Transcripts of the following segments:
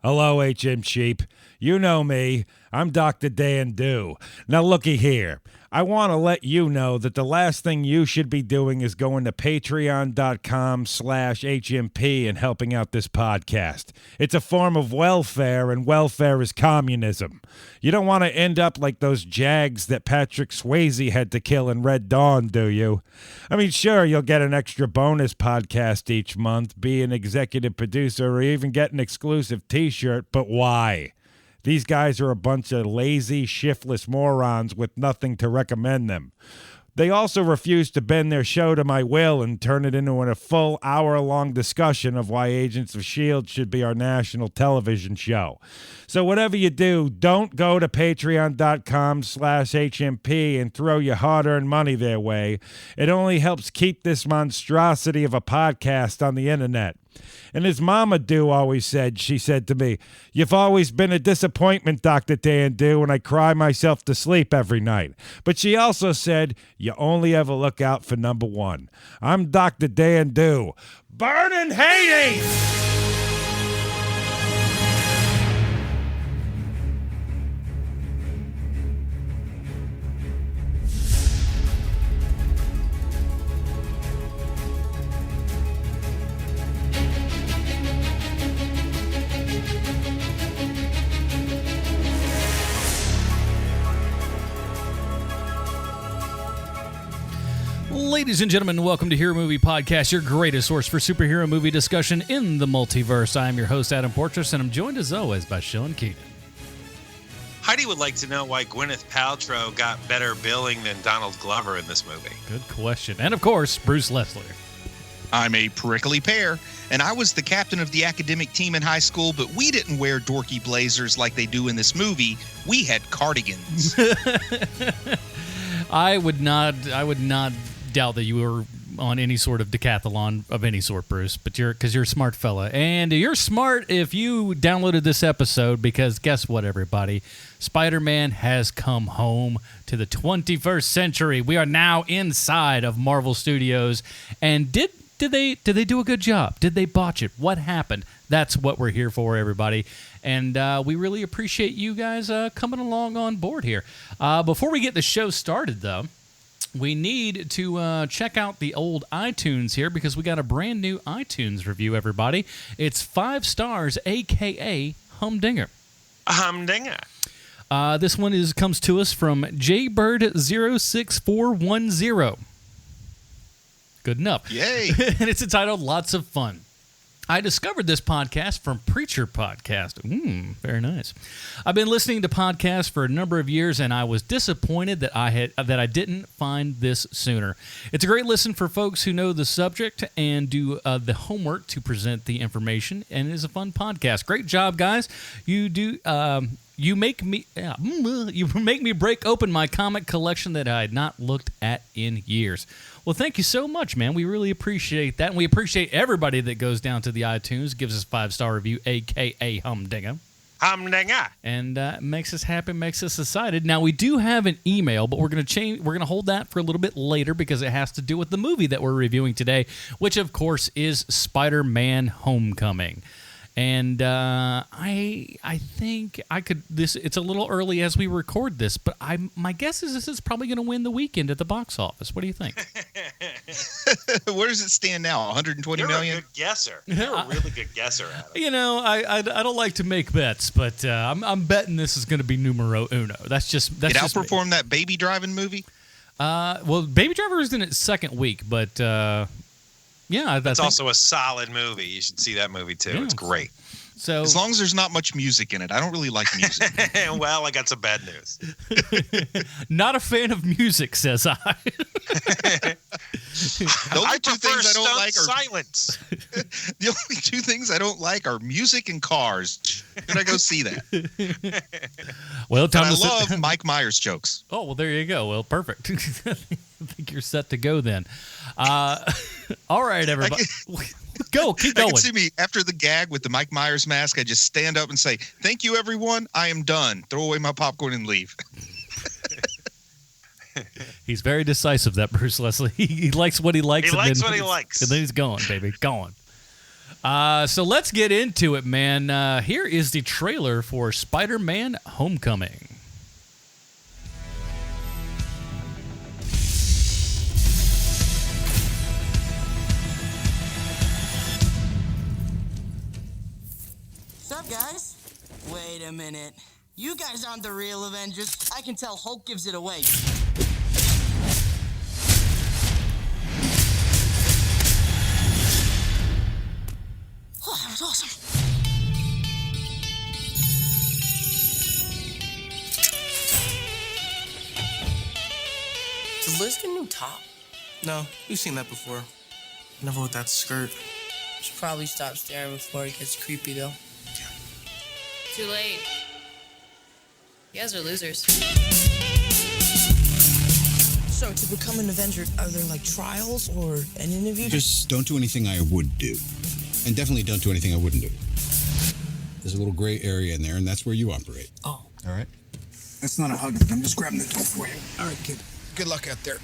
Hello, HM Sheep. You know me. I'm Dr. Dan Dew. Now, looky here. I want to let you know that the last thing you should be doing is going to patreon.com/HMP and helping out this podcast. It's a form of welfare, and welfare is communism. You don't want to end up like those Jags that Patrick Swayze had to kill in Red Dawn, do you? I mean, sure, you'll get an extra bonus podcast each month, be an executive producer, or even get an exclusive t-shirt, but why? These guys are a bunch of lazy, shiftless morons with nothing to recommend them. They also refuse to bend their show to my will and turn it into a full hour-long discussion of why Agents of S.H.I.E.L.D. should be our national television show. So whatever you do, don't go to patreon.com/HMP and throw your hard-earned money their way. It only helps keep this monstrosity of a podcast on the internet. And his mama Dew always said, she said to me, "You've always been a disappointment, Dr. Dan Dew, and I cry myself to sleep every night." But she also said, "You only ever look out for number one." I'm Dr. Dan Dew. Burn in Hades! Ladies and gentlemen, welcome to Hero Movie Podcast, your greatest source for superhero movie discussion in the multiverse. I am your host, Adam Portrais, and I'm joined as always by Sean Keenan. Heidi would like to know why Gwyneth Paltrow got better billing than Donald Glover in this movie. Good question. And of course, Bruce Leslie. I'm a prickly pear, and I was the captain of the academic team in high school, but we didn't wear dorky blazers like they do in this movie. We had cardigans. I would not doubt that you were on any sort of decathlon of any sort, Bruce, but you're a smart fella. And you're smart if you downloaded this episode, because guess what, everybody? Spider-Man has come home to the 21st century. We are now inside of Marvel Studios. And did they do a good job? Did they botch it? What happened? That's what we're here for, everybody. And we really appreciate you guys coming along on board here. Before we get the show started, though, we need to check out the old iTunes here, because we got a brand new iTunes review, everybody. It's 5 stars, a.k.a. Humdinger. A humdinger. This one comes to us from JBird06410. Good enough. Yay. And it's entitled Lots of Fun. I discovered this podcast from Preacher Podcast. Very nice. I've been listening to podcasts for a number of years, and I was disappointed that I didn't find this sooner. It's a great listen for folks who know the subject and do the homework to present the information, and it is a fun podcast. Great job, guys. You do. You make me break open my comic collection that I had not looked at in years. Well, thank you so much, man. We really appreciate that, and we appreciate everybody that goes down to the iTunes, gives us a 5-star review, a.k.a. Humdinger. Humdinger. And makes us happy, makes us excited. Now, we do have an email, but we're going to hold that for a little bit later, because it has to do with the movie that we're reviewing today, which, of course, is Spider-Man Homecoming. And I think I could. It's a little early as we record this, but my guess is this is probably going to win the weekend at the box office. What do you think? Where does it stand now? 120 million? You're a good guesser. You're a really good guesser, Adam. You know, I don't like to make bets, but I'm betting this is going to be numero uno. That's just it outperformed that Baby Driving movie. Well, Baby Driver is in its second week, but. Yeah, that's also a solid movie. You should see that movie too. Yeah. It's great. So, as long as there's not much music in it, I don't really like music. Well, I got some bad news. Not a fan of music, says I. I prefer silence. The only two things I don't like are music and cars. Can I go see that? Well, I love Mike Myers jokes. Oh, well, there you go. Well, perfect. I think you're set to go then. All right, everybody. Keep going. You can see me after the gag with the Mike Myers mask. I just stand up and say, "Thank you, everyone. I am done." Throw away my popcorn and leave. He's very decisive, that Bruce Leslie. He likes what he likes. He likes what he likes. And then he's going, baby. Going. So let's get into it, man. Here is the trailer for Spider-Man Homecoming. Sup, guys? Wait a minute. You guys aren't the real Avengers. I can tell Hulk gives it away. Oh, that was awesome. Does Liz get a new top? No, you've seen that before. Never with that skirt. Should probably stop staring before it gets creepy, though. Too late. You guys are losers. So, to become an Avenger, are there, like, trials or an interview? Just don't do anything I would do. And definitely don't do anything I wouldn't do. There's a little gray area in there, and that's where you operate. Oh. All right? That's not a hug. I'm just grabbing the door for you. All right, kid. Good luck out there.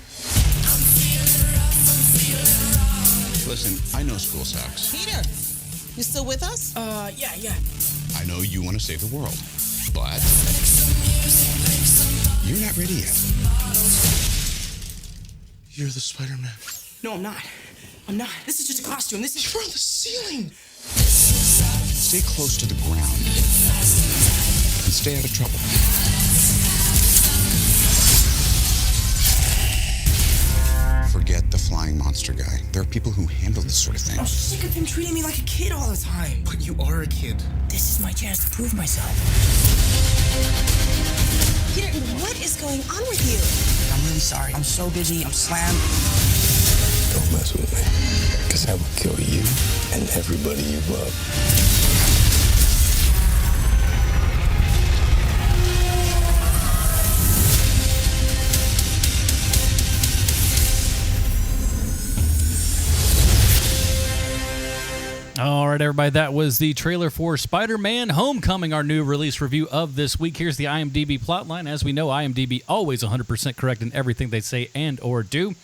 Listen, I know school sucks. Peter, you still with us? Yeah. I know you want to save the world. But you're not ready yet. You're the Spider-Man. No, I'm not. This is just a costume. This is From the ceiling. Stay close to the ground. And stay out of trouble. Forget the flying monster guy. There are people who handle this sort of thing. I'm sick of him treating me like a kid all the time. But you are a kid. This is my chance to prove myself. Peter, what is going on with you? I'm really sorry. I'm so busy. I'm slammed. Don't mess with me, because I will kill you and everybody you love. All right, everybody, that was the trailer for Spider-Man Homecoming, our new release review of this week. Here's the IMDb plotline. As we know, IMDb always 100% correct in everything they say and or do.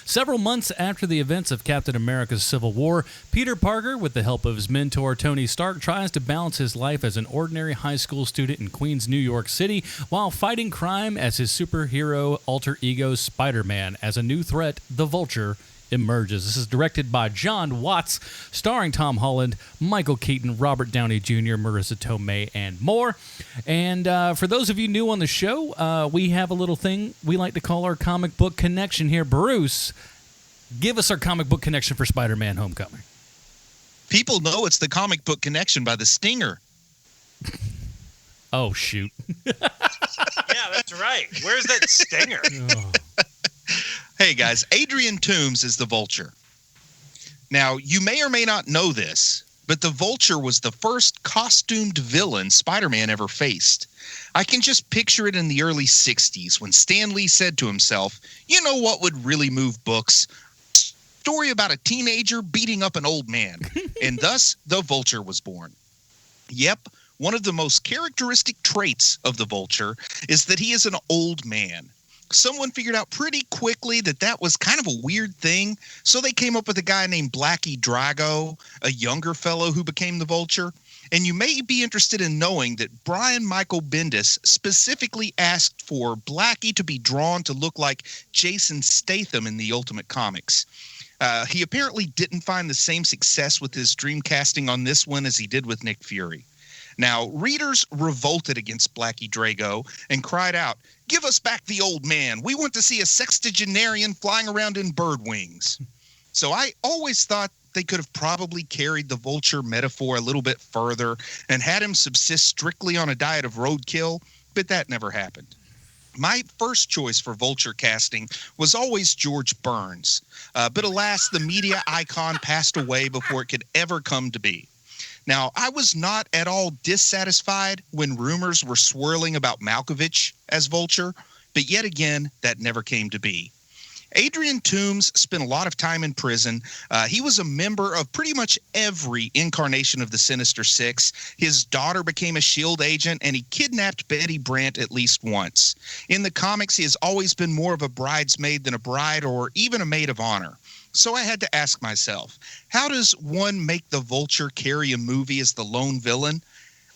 Several months after the events of Captain America Civil War, Peter Parker, with the help of his mentor Tony Stark, tries to balance his life as an ordinary high school student in Queens, New York City, while fighting crime as his superhero alter ego Spider-Man. As a new threat, the Vulture emerges. This is directed by John Watts, starring Tom Holland, Michael Keaton, Robert Downey Jr., Marissa Tomei, and more. And for those of you new on the show, we have a little thing we like to call our comic book connection here. Bruce, give us our comic book connection for Spider-Man Homecoming. People know it's the comic book connection by the stinger. Oh, shoot. Yeah, that's right. Where's that stinger? Oh. Hey, guys, Adrian Toomes is the Vulture. Now, you may or may not know this, but the Vulture was the first costumed villain Spider-Man ever faced. I can just picture it in the early 60s when Stan Lee said to himself, you know what would really move books? Story about a teenager beating up an old man. And thus, the Vulture was born. Yep, one of the most characteristic traits of the Vulture is that he is an old man. Someone figured out pretty quickly that that was kind of a weird thing, so they came up with a guy named Blackie Drago, a younger fellow who became the Vulture. And you may be interested in knowing that Brian Michael Bendis specifically asked for Blackie to be drawn to look like Jason Statham in the Ultimate Comics. He apparently didn't find the same success with his dream casting on this one as he did with Nick Fury. Now, readers revolted against Blackie Drago and cried out, "Give us back the old man. We want to see a sextagenarian flying around in bird wings." So I always thought they could have probably carried the Vulture metaphor a little bit further and had him subsist strictly on a diet of roadkill, but that never happened. My first choice for Vulture casting was always George Burns, but alas, the media icon passed away before it could ever come to be. Now, I was not at all dissatisfied when rumors were swirling about Malkovich as Vulture, but yet again, that never came to be. Adrian Toomes spent a lot of time in prison. He was a member of pretty much every incarnation of the Sinister Six. His daughter became a S.H.I.E.L.D. agent, and he kidnapped Betty Brant at least once. In the comics, he has always been more of a bridesmaid than a bride or even a maid of honor. So I had to ask myself, how does one make the Vulture carry a movie as the lone villain?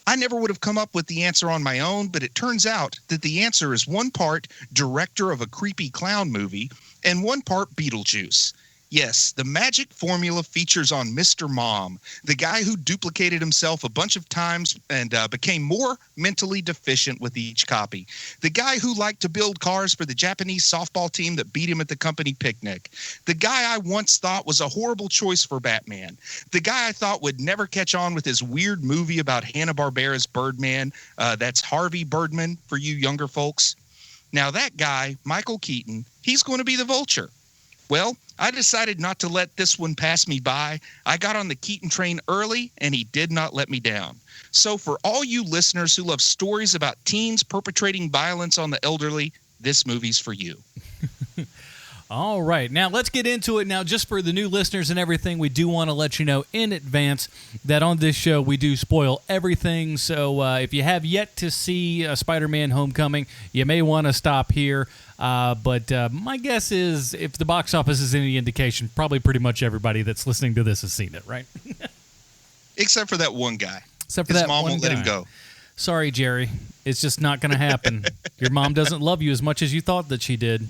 I never would have come up with the answer on my own, but it turns out that the answer is one part director of a creepy clown movie and one part Beetlejuice. Yes, the magic formula features on Mr. Mom, the guy who duplicated himself a bunch of times and became more mentally deficient with each copy. The guy who liked to build cars for the Japanese softball team that beat him at the company picnic. The guy I once thought was a horrible choice for Batman. The guy I thought would never catch on with his weird movie about Hanna-Barbera's Birdman. That's Harvey Birdman for you younger folks. Now that guy, Michael Keaton, he's going to be the Vulture. Well, I decided not to let this one pass me by. I got on the Keaton train early, and he did not let me down. So for all you listeners who love stories about teens perpetrating violence on the elderly, this movie's for you. All right. Now, let's get into it. Now, just for the new listeners and everything, we do want to let you know in advance that on this show, we do spoil everything. So if you have yet to see Spider-Man Homecoming, you may want to stop here. But my guess is, if the box office is any indication, probably pretty much everybody that's listening to this has seen it, right? Except for that one guy. Except for His that mom one won't guy. let him go. Sorry, Jerry. It's just not going to happen. Your mom doesn't love you as much as you thought that she did.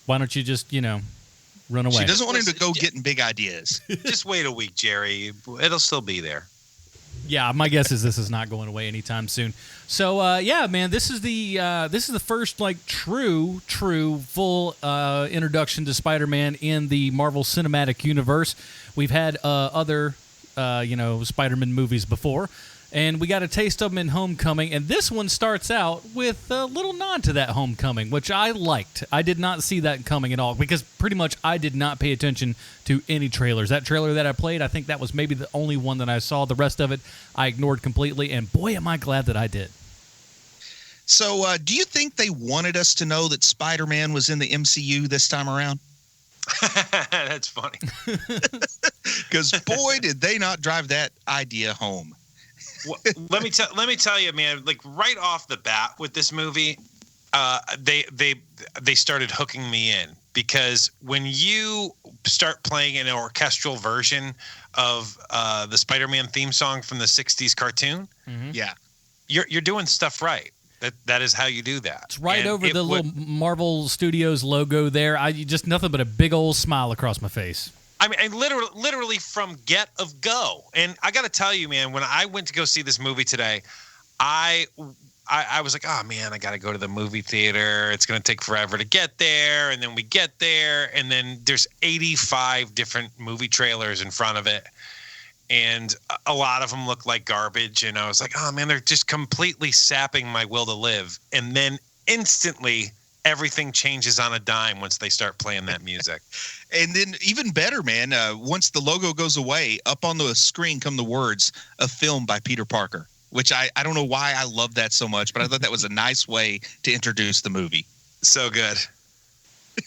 Why don't you just, run away? She doesn't want him to go getting big ideas. Just wait a week, Jerry. It'll still be there. Yeah, my guess is this is not going away anytime soon. So, yeah, man, this is the first true full introduction to Spider-Man in the Marvel Cinematic Universe. We've had other Spider-Man movies before, and we got a taste of them in Homecoming. And this one starts out with a little nod to that Homecoming, which I liked. I did not see that coming at all because pretty much I did not pay attention to any trailers. That trailer that I played, I think that was maybe the only one that I saw. The rest of it I ignored completely, and boy, am I glad that I did. So do you think they wanted us to know that Spider-Man was in the MCU this time around? That's funny. Because boy, did they not drive that idea home. Well, let me tell you, man. Like right off the bat with this movie, they started hooking me in because when you start playing an orchestral version of the Spider-Man theme song from the '60s cartoon, yeah, you're doing stuff right. That is how you do that. It's right over the little Marvel Studios logo there. Just nothing but a big old smile across my face. I mean, literally from get of go. And I got to tell you, man, when I went to go see this movie today, I was like, oh, man, I got to go to the movie theater. It's going to take forever to get there. And then we get there, and then there's 85 different movie trailers in front of it. And a lot of them look like garbage. And I was like, oh, man, they're just completely sapping my will to live. And then instantly everything changes on a dime once they start playing that music. And then even better, man, once the logo goes away, up on the screen come the words, a film by Peter Parker, which I don't know why I love that so much, but I thought that was a nice way to introduce the movie. So good.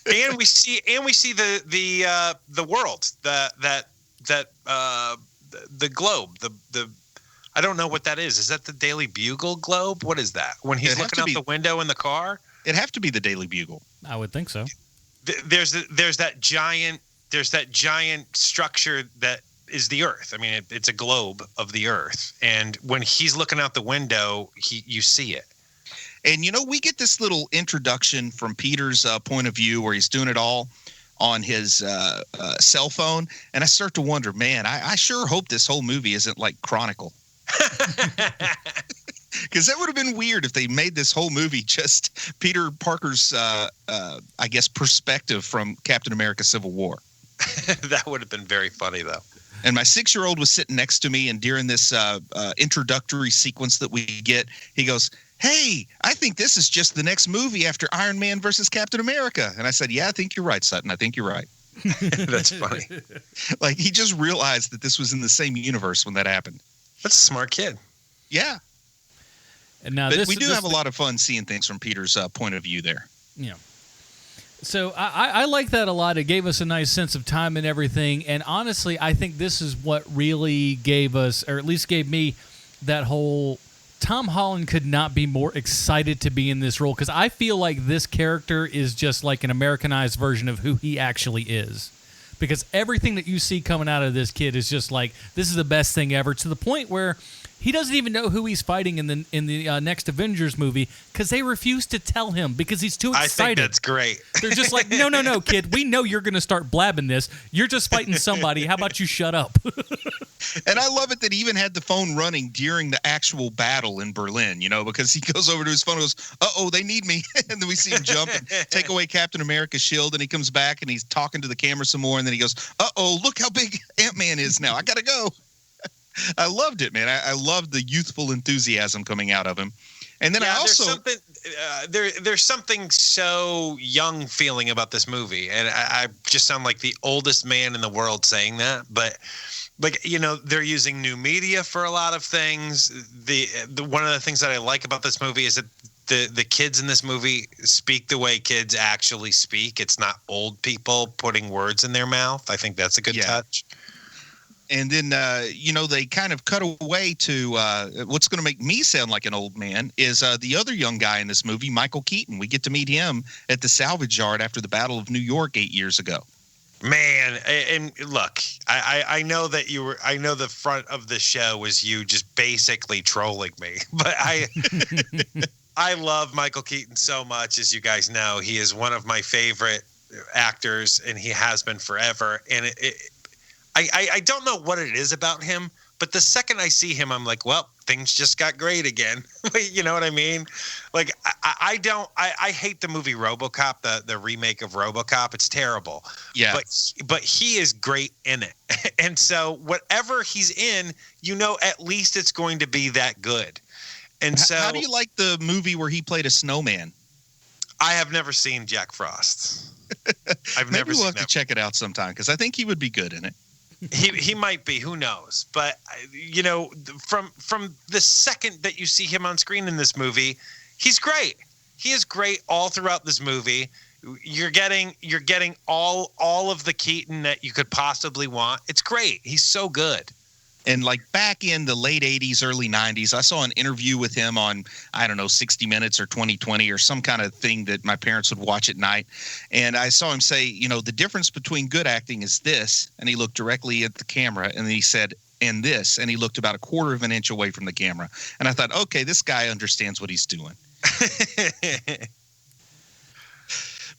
And we see the world, the globe, the I don't know what that is. Is that the Daily Bugle globe? What is that? When he's looking out the window in the car? It'd have to be the Daily Bugle. I would think so. There's that giant structure that is the Earth. I mean, it's a globe of the Earth, and when he's looking out the window, you see it. And we get this little introduction from Peter's point of view, where he's doing it all on his cell phone, and I start to wonder, man, I sure hope this whole movie isn't like Chronicle. Because that would have been weird if they made this whole movie just Peter Parker's, I guess, perspective from Captain America Civil War. That would have been very funny, though. And my 6-year-old was sitting next to me, and during this introductory sequence that we get, he goes, hey, I think this is just the next movie after Iron Man versus Captain America. And I said, yeah, I think you're right, Sutton. I think you're right. That's funny. Like, he just realized that this was in the same universe when that happened. That's a smart kid. Yeah. And now but we do have a lot of fun seeing things from Peter's point of view there. Yeah. So I like that a lot. It gave us a nice sense of time and everything. And honestly, I think this is what really gave us, or at least gave me, that whole Tom Holland could not be more excited to be in this role, because I feel like this character is just like an Americanized version of who he actually is. because everything that you see coming out of this kid is just like, this is the best thing ever, to the point where he doesn't even know who he's fighting in the next Avengers movie because they refuse to tell him because he's too excited. I think that's great. They're just like, no, kid. We know you're going to start blabbing this. You're just fighting somebody. How about you shut up? And I love it that he even had the phone running during the actual battle in Berlin, because he goes over to his phone and goes, uh-oh, they need me. And then we see him jump and take away Captain America's shield, and he comes back and he's talking to the camera some more, and then he goes, uh-oh, look how big Ant-Man is now. I got to go. I loved it, man. I loved the youthful enthusiasm coming out of him. And then I also there's something so young feeling about this movie, and I just sound like the oldest man in the world saying that, but they're using new media for a lot of things. The one of the things that I like about this movie is that the kids in this movie speak the way kids actually speak. It's not old people putting words in their mouth. I think that's a good touch. And then, they kind of cut away to what's going to make me sound like an old man is the other young guy in this movie, Michael Keaton. We get to meet him at the salvage yard after the Battle of New York 8 years ago. Man, and look, I know that I know the front of the show was you just basically trolling me, but I love Michael Keaton so much, as you guys know. He is one of my favorite actors, and he has been forever. And I don't know what it is about him, but the second I see him, I'm like, well, things just got great again. You know what I mean? Like, I hate the movie RoboCop, the remake of RoboCop. It's terrible. Yeah. But he is great in it. And so whatever he's in, at least it's going to be that good. And so, how do you like the movie where he played a snowman? I have never seen Jack Frost. Maybe we'll have to check it out sometime, because I think he would be good in it. He might be, who knows? But from the second that you see him on screen in this movie, he's great. He is great all throughout this movie. You're getting all of the Keaton that you could possibly want. It's great. He's so good. And like back in the late 80s, early 90s, I saw an interview with him on, 60 Minutes or 2020 or some kind of thing that my parents would watch at night. And I saw him say, the difference between good acting is this. And he looked directly at the camera, and then he said, and this. And he looked about a quarter of an inch away from the camera. And I thought, okay, this guy understands what he's doing.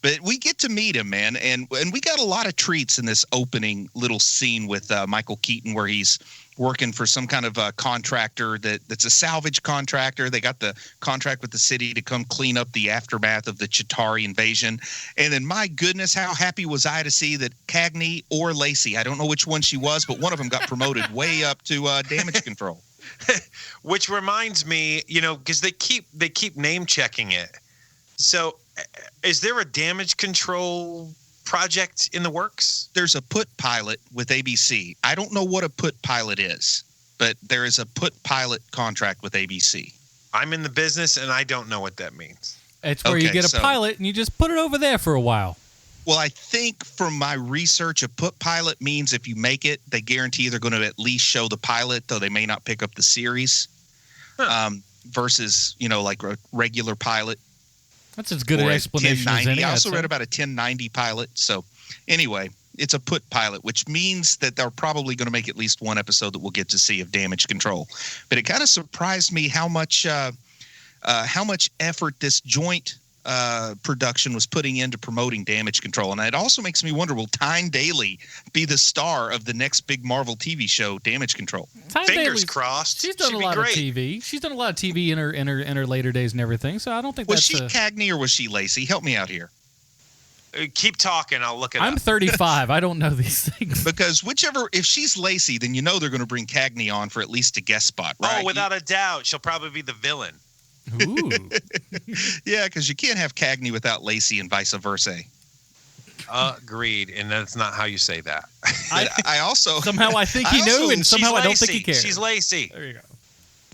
But we get to meet him, man. And we got a lot of treats in this opening little scene with Michael Keaton, where he's working for some kind of contractor that's a salvage contractor. They got the contract with the city to come clean up the aftermath of the Chitauri invasion. And then, my goodness, how happy was I to see that Cagney or Lacey, I don't know which one she was, but one of them got promoted way up to damage control. Which reminds me, because they keep name checking it. So is there a damage control project in the works? There's a put pilot with ABC. I don't know what a put pilot is, but there is a put pilot contract with ABC. I'm in the business, and I don't know what that means. It's where you get a pilot and you just put it over there for a while. Well, I think from my research, a put pilot means if you make it, they guarantee they're going to at least show the pilot, though they may not pick up the series, versus, like a regular pilot. That's as good an explanation as any. I also read about a 1090 pilot. So anyway, it's a put pilot, which means that they're probably going to make at least one episode that we'll get to see of damage control. But it kind of surprised me how much effort this joint production was putting into promoting damage control. And it also makes me wonder, will Tyne Daly be the star of the next big Marvel TV show, Damage Control? Fingers crossed. She's done a lot of TV. She's done a lot of TV in her later days and everything. So I don't think was she Cagney or was she Lacey? Help me out here. Keep talking. I'll look it up. I'm 35. I don't know these things. Because if she's Lacey, then they're going to bring Cagney on for at least a guest spot, right? Oh, without a doubt. She'll probably be the villain. Ooh. Yeah, because you can't have Cagney without Lacey and vice versa. Agreed, and that's not how you say that. I also somehow I think he knew, and somehow I don't think he cares. She's Lacey. There you go.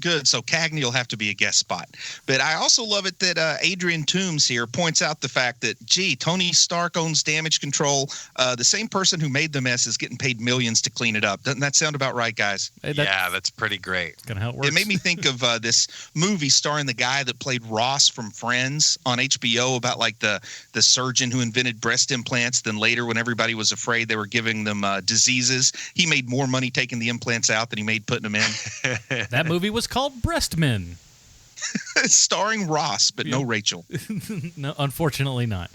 Good. So Cagney will have to be a guest spot. But I also love it that Adrian Toomes here points out the fact that, gee, Tony Stark owns Damage Control. The same person who made the mess is getting paid millions to clean it up. Doesn't that sound about right, guys? Hey, that's pretty great. That's kind of how it works. It made me think of this movie starring the guy that played Ross from Friends on HBO about like the surgeon who invented breast implants. Then later, when everybody was afraid they were giving them diseases, he made more money taking the implants out than he made putting them in. That movie was called Breastmen. Starring Ross, but no Rachel. No, unfortunately not.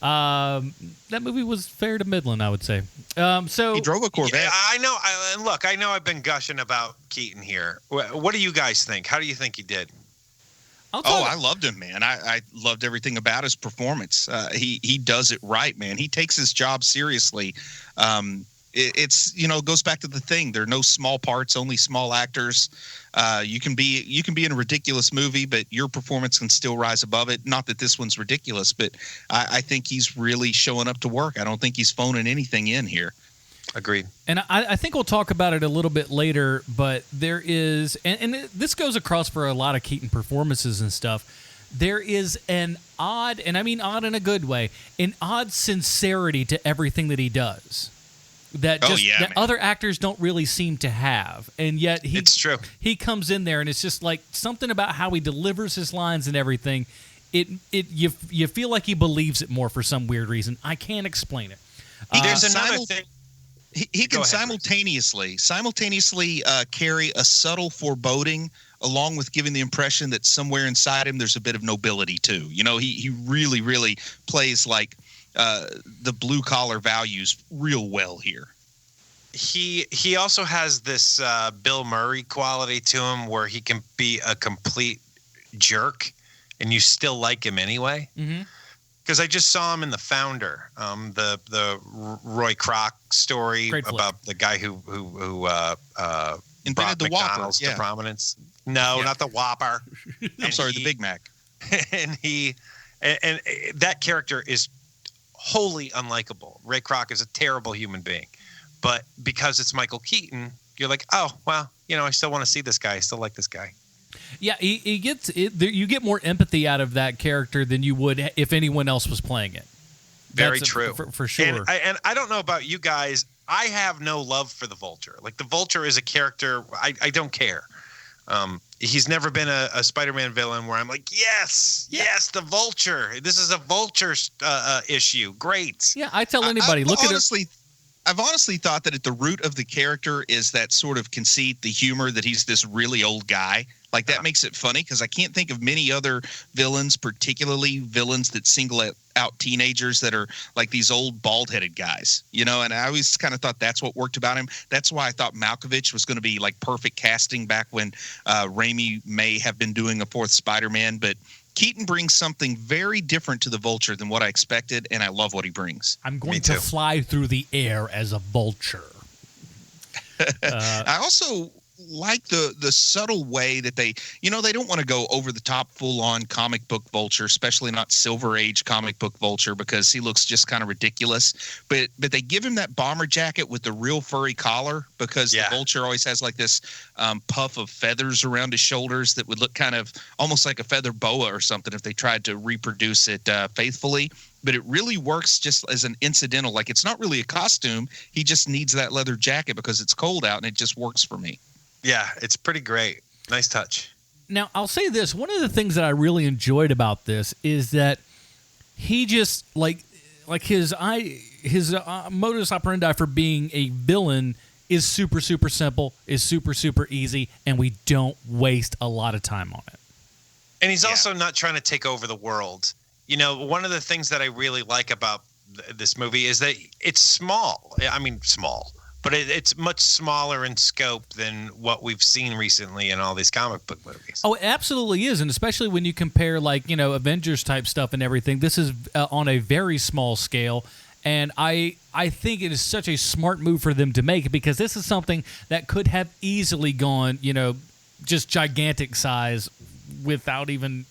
That movie was fair to middling, I would say. So he drove a Corvette. Yeah, I know. Look, I know I've been gushing about Keaton here. What do you guys think? How do you think he did? I loved him, man. I loved everything about his performance. He does it right, man. He takes his job seriously. It's goes back to the thing. There are no small parts, only small actors. You can be in a ridiculous movie, but your performance can still rise above it. Not that this one's ridiculous, but I think he's really showing up to work. I don't think he's phoning anything in here. Agreed. And I think we'll talk about it a little bit later, but there is, and this goes across for a lot of Keaton performances and stuff, there is an odd, and I mean odd in a good way, an odd sincerity to everything that he does. That other actors don't really seem to have, and yet it's true. He comes in there, and it's just like something about how he delivers his lines and everything. You feel like he believes it more for some weird reason. I can't explain it. There's another thing. He can simultaneously carry a subtle foreboding along with giving the impression that somewhere inside him there's a bit of nobility too. He really, really plays like the blue collar values real well here. He also has this Bill Murray quality to him where he can be a complete jerk and you still like him anyway. Mm-hmm. Because I just saw him in The Founder, the Roy Kroc story about the guy who brought the McDonald's Whopper, to prominence. No, not the Whopper. The Big Mac. And and that character is wholly unlikable. Ray Kroc is a terrible human being, but because it's Michael Keaton, you're like, oh well, I still want to see this guy. I still like this guy. Yeah, he gets it. You get more empathy out of that character than you would if anyone else was playing it. Very true, for sure. And I don't know about you guys. I have no love for the Vulture. Like the Vulture is a character I don't care. He's never been a Spider-Man villain where I'm like, yes, the Vulture. This is a Vulture issue. Great. Yeah, I tell anybody, I've honestly thought that at the root of the character is that sort of conceit, the humor that he's this really old guy. Like that makes it funny because I can't think of many other villains, particularly villains that single out teenagers that are like these old bald-headed guys, and I always kind of thought that's what worked about him. That's why I thought Malkovich was going to be like perfect casting back when Raimi may have been doing a fourth Spider-Man, but Keaton brings something very different to the Vulture than what I expected, and I love what he brings. I'm going to fly through the air as a vulture. I also like the subtle way that they don't want to go over the top full-on comic book Vulture, especially not Silver Age comic book Vulture, because he looks just kind of ridiculous, but they give him that bomber jacket with the real furry collar because the Vulture always has like this puff of feathers around his shoulders that would look kind of almost like a feather boa or something if they tried to reproduce it faithfully. But it really works just as an incidental, like it's not really a costume. He just needs that leather jacket because it's cold out, and it just works for me. Yeah, it's pretty great. Nice touch. Now, I'll say this. One of the things that I really enjoyed about this is that he just, like his modus operandi for being a villain is super, super simple, is super, super easy, and we don't waste a lot of time on it. And he's also not trying to take over the world. One of the things that I really like about this movie is that it's small. I mean, small. But it's much smaller in scope than what we've seen recently in all these comic book movies. Oh, it absolutely is. And especially when you compare, Avengers type stuff and everything, this is on a very small scale. And I think it is such a smart move for them to make because this is something that could have easily gone, just gigantic size without even,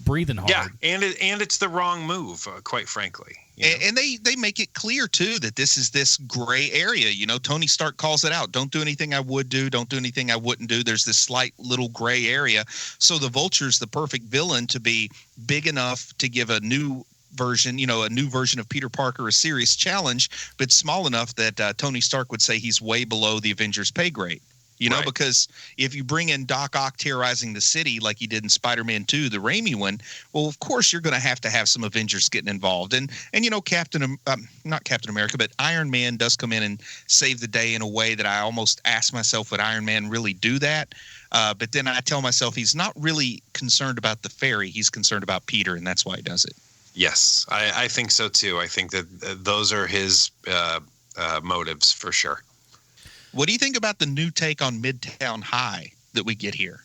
breathing hard. Yeah, and it's the wrong move, quite frankly. And they make it clear, too, that this is this gray area. Tony Stark calls it out. Don't do anything I would do. Don't do anything I wouldn't do. There's this slight little gray area. So the Vulture's the perfect villain to be big enough to give a new version, a new version of Peter Parker a serious challenge, but small enough that Tony Stark would say he's way below the Avengers pay grade. Right. Because if you bring in Doc Ock terrorizing the city like he did in Spider-Man 2, the Raimi one, well, of course you're going to have some Avengers getting involved. And not Captain America, but Iron Man does come in and save the day in a way that I almost ask myself, would Iron Man really do that? But then I tell myself he's not really concerned about the fairy. He's concerned about Peter, and that's why he does it. Yes, I think so, too. I think that those are his motives for sure. What do you think about the new take on Midtown High that we get here?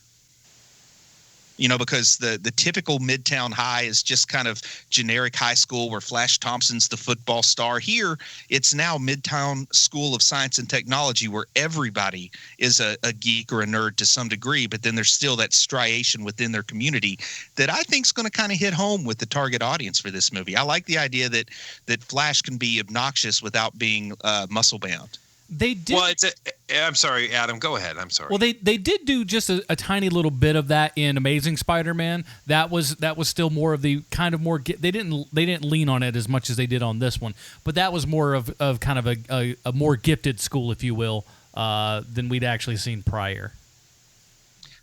Because the typical Midtown High is just kind of generic high school where Flash Thompson's the football star. Here, it's now Midtown School of Science and Technology where everybody is a geek or a nerd to some degree, but then there's still that striation within their community that I think is going to kind of hit home with the target audience for this movie. I like the idea that Flash can be obnoxious without being muscle-bound. They did. Well, I'm sorry, Adam. Go ahead. I'm sorry. Well, they did do just a tiny little bit of that in Amazing Spider-Man. That was still more of the kind of more. They didn't lean on it as much as they did on this one, but that was more of kind of a more gifted school, if you will, than we'd actually seen prior.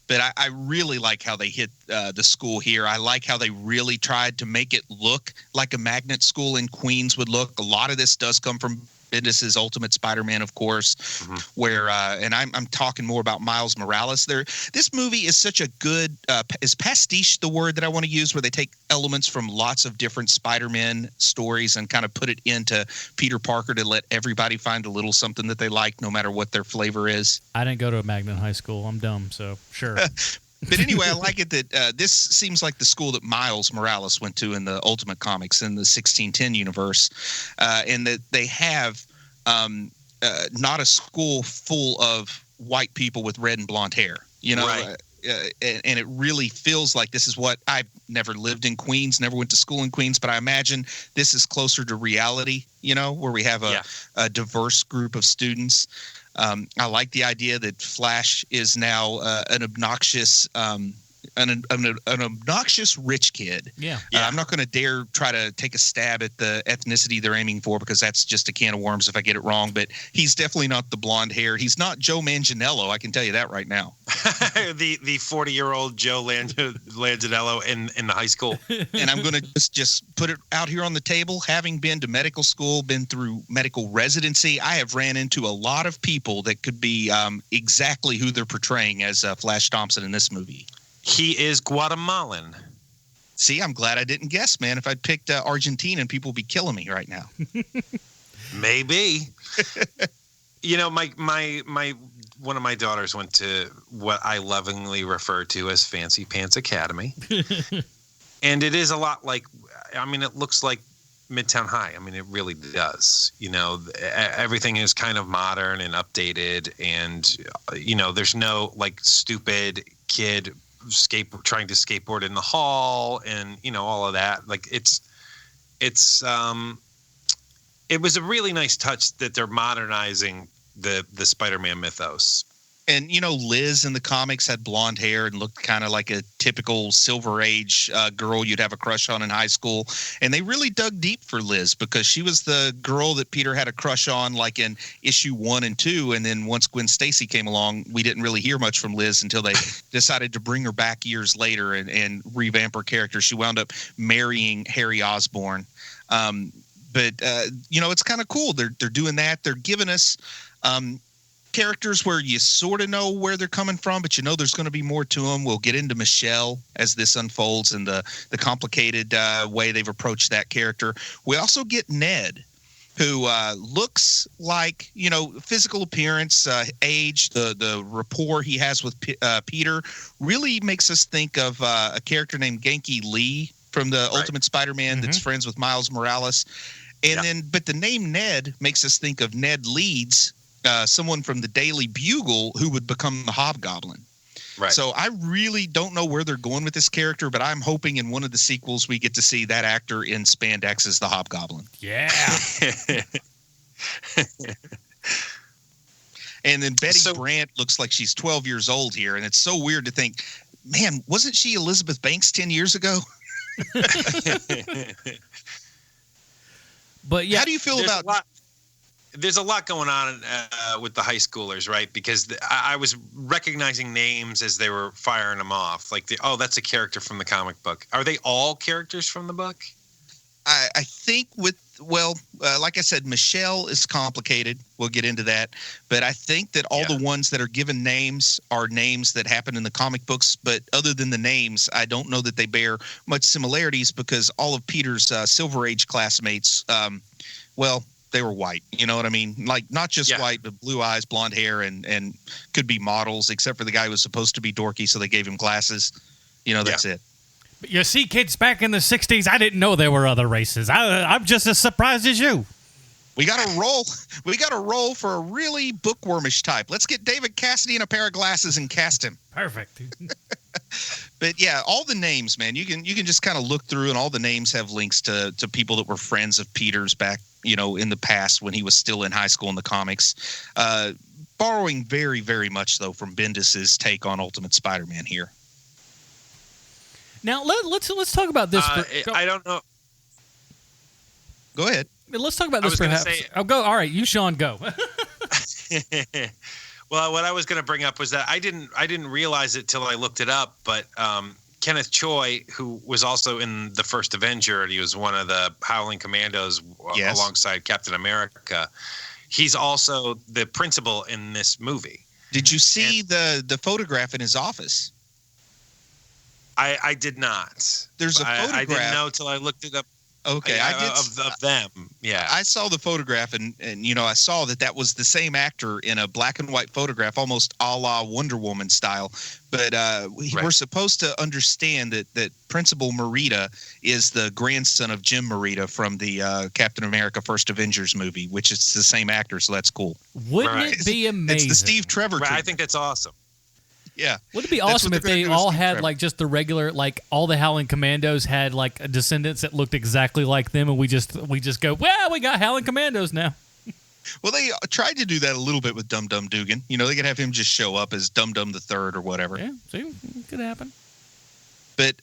But I really like how they hit the school here. I like how they really tried to make it look like a magnet school in Queens would look. A lot of this does come from Bendis' Ultimate Spider-Man, of course, where and I'm talking more about Miles Morales. This movie is such a good is pastiche the word that I want to use, where they take elements from lots of different Spider-Man stories and kind of put it into Peter Parker to let everybody find a little something that they like, no matter what their flavor is. I didn't go to a magnet high school. I'm dumb, so sure. But anyway, I like it that this seems like the school that Miles Morales went to in the Ultimate Comics in the 1610 universe, and that they have not a school full of white people with red and blonde hair, Right. And it really feels like this is what I've never lived in Queens, never went to school in Queens, but I imagine this is closer to reality, where we have a diverse group of students. I like the idea that Flash is now an obnoxious an obnoxious rich kid. Yeah. I'm not going to dare try to take a stab at the ethnicity they're aiming for, because that's just a can of worms if I get it wrong. But he's definitely not the blonde hair. He's not Joe Manganiello. I can tell you that right now. the 40-year-old Joe Manganiello in the high school. And I'm going to just put it out here on the table. Having been to medical school, been through medical residency, I have ran into a lot of people that could be exactly who they're portraying as Flash Thompson in this movie. He is Guatemalan. See, I'm glad I didn't guess, man. If I'd picked Argentina, people would be killing me right now. Maybe. My one of my daughters went to what I lovingly refer to as Fancy Pants Academy. And it is a lot like, it looks like Midtown High. It really does. Everything is kind of modern and updated, and there's no like stupid kid trying to skateboard in the hall and all of that. Like it was a really nice touch that they're modernizing the Spider-Man mythos. And Liz in the comics had blonde hair and looked kind of like a typical Silver Age girl you'd have a crush on in high school. And they really dug deep for Liz, because she was the girl that Peter had a crush on, like in issue 1 and 2. And then once Gwen Stacy came along, we didn't really hear much from Liz until they decided to bring her back years later and revamp her character. She wound up marrying Harry Osborn. But it's kind of cool. They're doing that. They're giving us characters where you sort of know where they're coming from, but there's going to be more to them. We'll get into Michelle as this unfolds and the complicated way they've approached that character. We also get Ned, who looks like, physical appearance, age, the rapport he has with Peter really makes us think of a character named Genki Lee from the Ultimate Spider-Man that's friends with Miles Morales. And but the name Ned makes us think of Ned Leeds, someone from the Daily Bugle who would become the Hobgoblin. Right. So I really don't know where they're going with this character, but I'm hoping in one of the sequels we get to see that actor in spandex as the Hobgoblin. Yeah. And then Betty Brant looks like she's 12 years old here, and it's so weird to think, man, wasn't she Elizabeth Banks 10 years ago? But yeah, how do you feel about? There's a lot going on with the high schoolers, right? Because I was recognizing names as they were firing them off. Like, that's a character from the comic book. Are they all characters from the book? I think like I said, Michelle is complicated. We'll get into that. But I think that all the ones that are given names are names that happen in the comic books. But other than the names, I don't know that they bear much similarities because all of Peter's Silver Age classmates, they were white. You know what I mean? Like, not just white, but blue eyes, blonde hair, and could be models, except for the guy who was supposed to be dorky, so they gave him glasses. That's it. But you see, kids, back in the 60s, I didn't know there were other races. I'm just as surprised as you. We got to roll. We got to roll for a really bookwormish type. Let's get David Cassidy in a pair of glasses and cast him. Perfect. But yeah, all the names, man, you can just kind of look through, and all the names have links to people that were friends of Peter's back, in the past when he was still in high school in the comics. Borrowing very, very much though from Bendis's take on Ultimate Spider-Man here. Now let's talk about this. I don't know. Go ahead. Let's talk about this. Perhaps. Go. All right, you, Sean, go. Well, what I was going to bring up was that I didn't realize it till I looked it up, but Kenneth Choi, who was also in the first Avenger, and he was one of the Howling Commandos alongside Captain America. He's also the principal in this movie. Did you see the photograph in his office? I did not. There's a photograph. I didn't know till I looked it up. Okay, I did of them. Yeah, I saw the photograph, and I saw that was the same actor in a black and white photograph, almost a la Wonder Woman style. But we're supposed to understand that Principal Morita is the grandson of Jim Morita from the Captain America First Avengers movie, which is the same actor, so that's cool. Wouldn't it be amazing? It's the Steve Trevor. Right, I think that's awesome. Yeah. Would it be awesome if they all had like just the regular, like all the Howling Commandos had like descendants that looked exactly like them, and we just go, well, we got Howling Commandos now. Well, they tried to do that a little bit with Dum Dum Dugan. They could have him just show up as Dum Dum the Third or whatever. Yeah, see, it could happen. But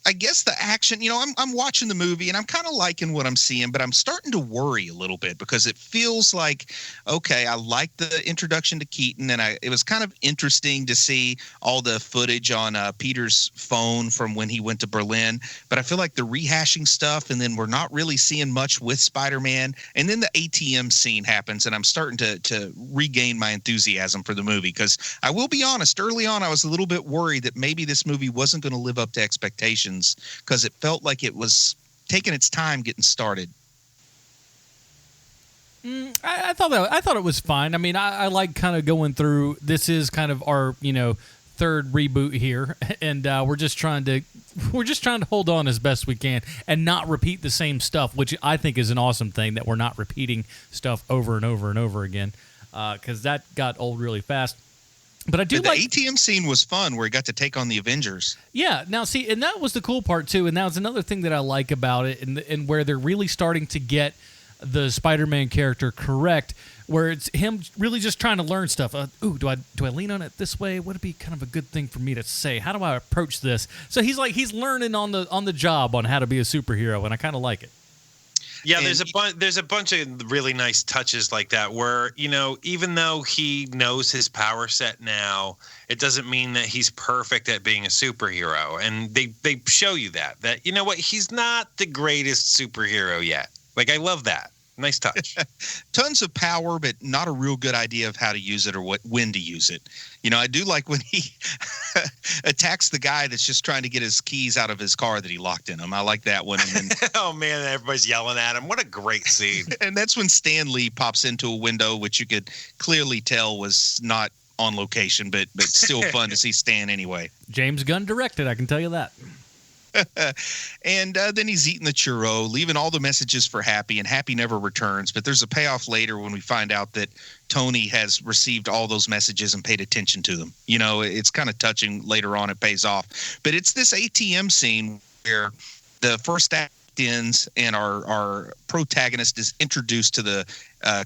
I guess the action, I'm watching the movie and I'm kind of liking what I'm seeing, but I'm starting to worry a little bit because it feels like, okay, I like the introduction to Keaton, and it was kind of interesting to see all the footage on Peter's phone from when he went to Berlin, but I feel like the rehashing stuff, and then we're not really seeing much with Spider-Man, and then the ATM scene happens, and I'm starting to regain my enthusiasm for the movie, because I will be honest, early on I was a little bit worried that maybe this movie wasn't going to live up to expectations, because it felt like it was taking its time getting started. I thought it was fine. I mean, I like kind of going through. This is kind of our third reboot here, and we're just trying to hold on as best we can and not repeat the same stuff, which I think is an awesome thing, that we're not repeating stuff over and over and over again, because that got old really fast. But I do the like ATM scene was fun, where he got to take on the Avengers. Yeah, now see, and that was the cool part too, and that was another thing that I like about it, and where they're really starting to get the Spider-Man character correct, where it's him really just trying to learn stuff. Do I lean on it this way? Would it be kind of a good thing for me to say? How do I approach this? So he's learning on the job on how to be a superhero, and I kind of like it. Yeah, there's a bunch of really nice touches like that where, even though he knows his power set now, it doesn't mean that he's perfect at being a superhero. And they show you that he's not the greatest superhero yet. Like, I love that. Nice touch. Tons of power, but not a real good idea of how to use it or when to use it. I do like when he attacks the guy that's just trying to get his keys out of his car that he locked in him. I like that one. And then, oh, man, everybody's yelling at him. What a great scene. And that's when Stan Lee pops into a window, which you could clearly tell was not on location, but still fun to see Stan anyway. James Gunn directed, I can tell you that. And then he's eating the churro, leaving all the messages for Happy, and Happy never returns. But there's a payoff later when we find out that Tony has received all those messages and paid attention to them. You know, it's kind of touching later on. It pays off. But it's this ATM scene where the first act ends and our protagonist is introduced to the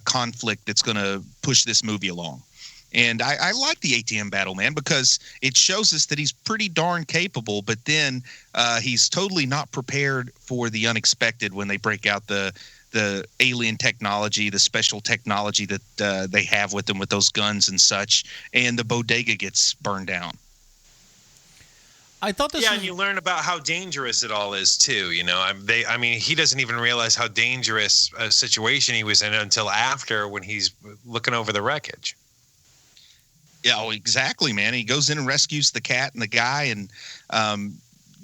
conflict that's going to push this movie along. And I like the ATM battle, man, because it shows us that he's pretty darn capable, but then he's totally not prepared for the unexpected when they break out the alien technology, the special technology that they have with them with those guns and such, and the bodega gets burned down. I thought this. Yeah, and you learn about how dangerous it all is too. You know, I mean, he doesn't even realize how dangerous a situation he was in until after, when he's looking over the wreckage. Yeah, oh, exactly, man. He goes in and rescues the cat and the guy, and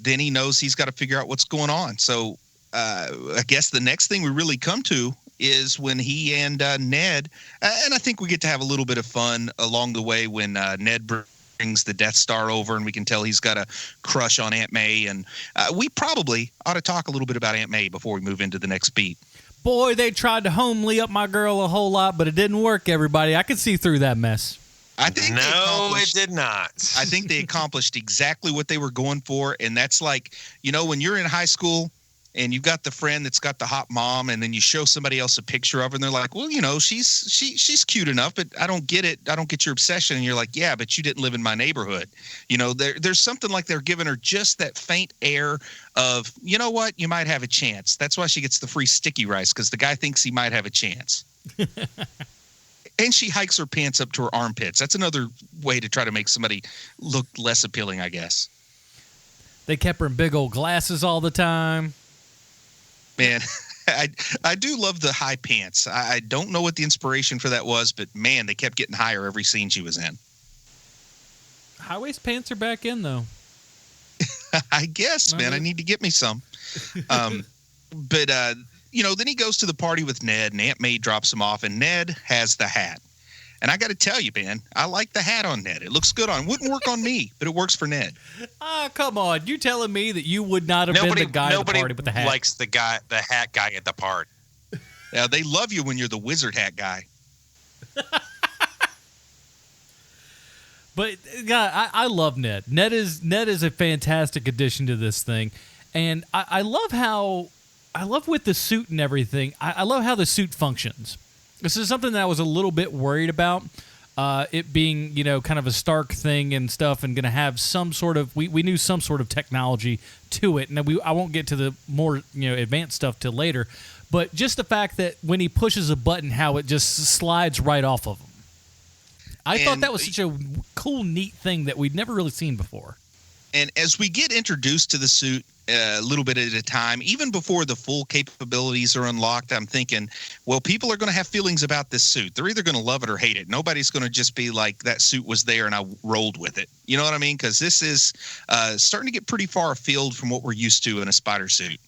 then he knows he's got to figure out what's going on. So I guess the next thing we really come to is when he and Ned, and I think we get to have a little bit of fun along the way when Ned brings the Death Star over, and we can tell he's got a crush on Aunt May. And we probably ought to talk a little bit about Aunt May before we move into the next beat. Boy, they tried to homely up my girl a whole lot, but it didn't work, everybody. I could see through that mess. I think no, it did not. I think they accomplished exactly what they were going for. And that's like, you know, when you're in high school and you've got the friend that's got the hot mom, and then you show somebody else a picture of her and they're like, well, you know, she's cute enough, but I don't get it. I don't get your obsession. And you're like, yeah, but you didn't live in my neighborhood. You know, there's something like they're giving her just that faint air of, you know what, you might have a chance. That's why she gets the free sticky rice, because the guy thinks he might have a chance. And she hikes her pants up to her armpits. That's another way to try to make somebody look less appealing, I guess. They kept her in big old glasses all the time. Man, I do love the high pants. I don't know what the inspiration for that was, but man, they kept getting higher every scene she was in. High-waist pants are back in, though. I guess, man. I need to get me some. But you know, then he goes to the party with Ned, and Aunt May drops him off, and Ned has the hat. And I got to tell you, man, I like the hat on Ned. It looks good on. Wouldn't work on me, but it works for Ned. Come on. You telling me that you would not have been the guy at the party with the hat? Nobody likes the hat guy at the party. Yeah, they love you when you're the wizard hat guy. But God, I love Ned. Ned is a fantastic addition to this thing, and I love with the suit and everything. I love how the suit functions. This is something that I was a little bit worried about, it being, you know, kind of a Stark thing and stuff, and going to have some sort of we knew some sort of technology to it, and I won't get to the more, you know, advanced stuff till later, but just the fact that when he pushes a button, how it just slides right off of him. I thought that was such a cool, neat thing that we'd never really seen before. And as we get introduced to the suit a little bit at a time, even before the full capabilities are unlocked, I'm thinking, well, people are going to have feelings about this suit. They're either going to love it or hate it. Nobody's going to just be like, that suit was there and I rolled with it. You know what I mean? Because this is starting to get pretty far afield from what we're used to in a spider suit.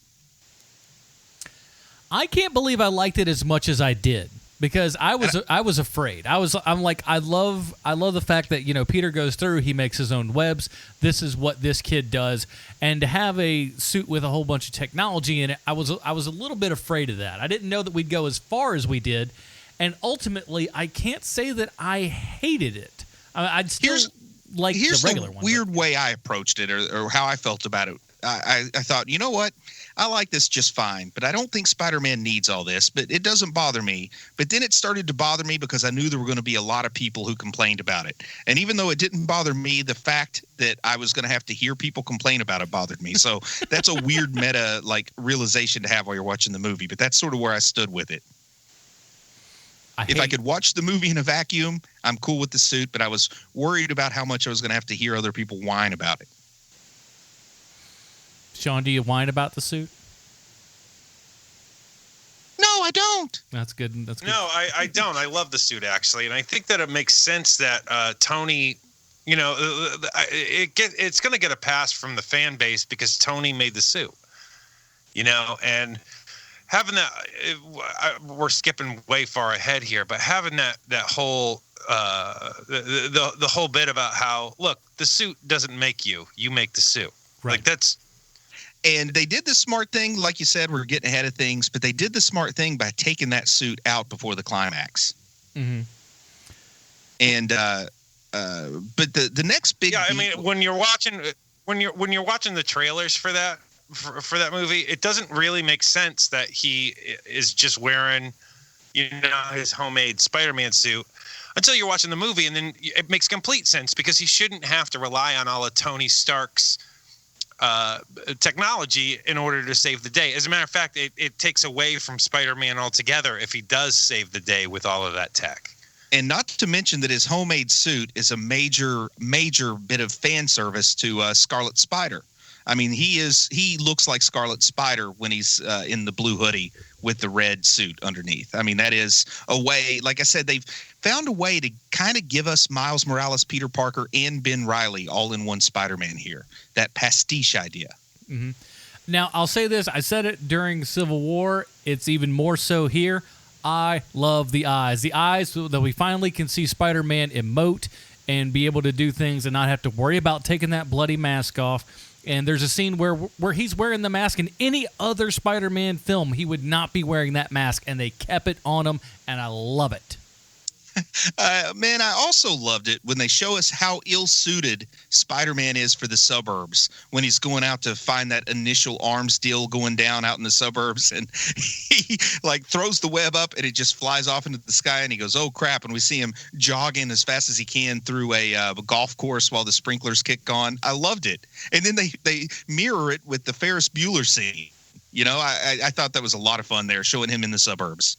I can't believe I liked it as much as I did. Because I was afraid. I'm like, I love the fact that, you know, Peter goes through, he makes his own webs. This is what this kid does, and to have a suit with a whole bunch of technology in it, I was a little bit afraid of that. I didn't know that we'd go as far as we did, and ultimately, I can't say that I hated it. I'd still like the regular one. Here's the weird way I approached it, or how I felt about it. I thought, you know what? I like this just fine, but I don't think Spider-Man needs all this, but it doesn't bother me. But then it started to bother me because I knew there were going to be a lot of people who complained about it. And even though it didn't bother me, the fact that I was going to have to hear people complain about it bothered me. So that's a weird meta realization to have while you're watching the movie, but that's sort of where I stood with it. If I could watch the movie in a vacuum, I'm cool with the suit, but I was worried about how much I was going to have to hear other people whine about it. Sean, do you whine about the suit? No, I don't. That's good. That's good. No, I don't. I love the suit, actually. And I think that it makes sense that Tony, you know, it's going to get a pass from the fan base because Tony made the suit, you know, and having that, we're skipping way far ahead here, but having that whole, the whole bit about how, look, the suit doesn't make you, you make the suit. Right. Like that's, And they did the smart thing, like you said, we're getting ahead of things, but they did the smart thing by taking that suit out before the climax. Mm-hmm. And but the next big I mean, when you're watching the trailers for that movie, it doesn't really make sense that he is just wearing, his homemade Spider-Man suit until you're watching the movie, and then it makes complete sense because he shouldn't have to rely on all of Tony Stark's technology in order to save the day. As a matter of fact, it takes away from Spider-Man altogether if he does save the day with all of that tech. And not to mention that his homemade suit is a major bit of fan service to Scarlet Spider. I mean, he looks like Scarlet Spider when he's in the blue hoodie with the red suit underneath. I mean, that is a way, like I said, they've found a way to kind of give us Miles Morales, Peter Parker, and Ben Reilly all in one Spider-Man here. That pastiche idea. Mm-hmm. Now, I'll say this. I said it during Civil War. It's even more so here. I love the eyes. The eyes that we finally can see Spider-Man emote and be able to do things and not have to worry about taking that bloody mask off. And there's a scene where he's wearing the mask. In any other Spider-Man film, he would not be wearing that mask, and they kept it on him, and I love it. Man, I also loved it when they show us how ill-suited Spider-Man is for the suburbs when he's going out to find that initial arms deal going down out in the suburbs, and he throws the web up and it just flies off into the sky, and he goes, oh crap, and we see him jogging as fast as he can through a golf course while the sprinklers kick on. I loved it. And then they mirror it with the Ferris Bueller scene. I thought that was a lot of fun there, showing him in the suburbs.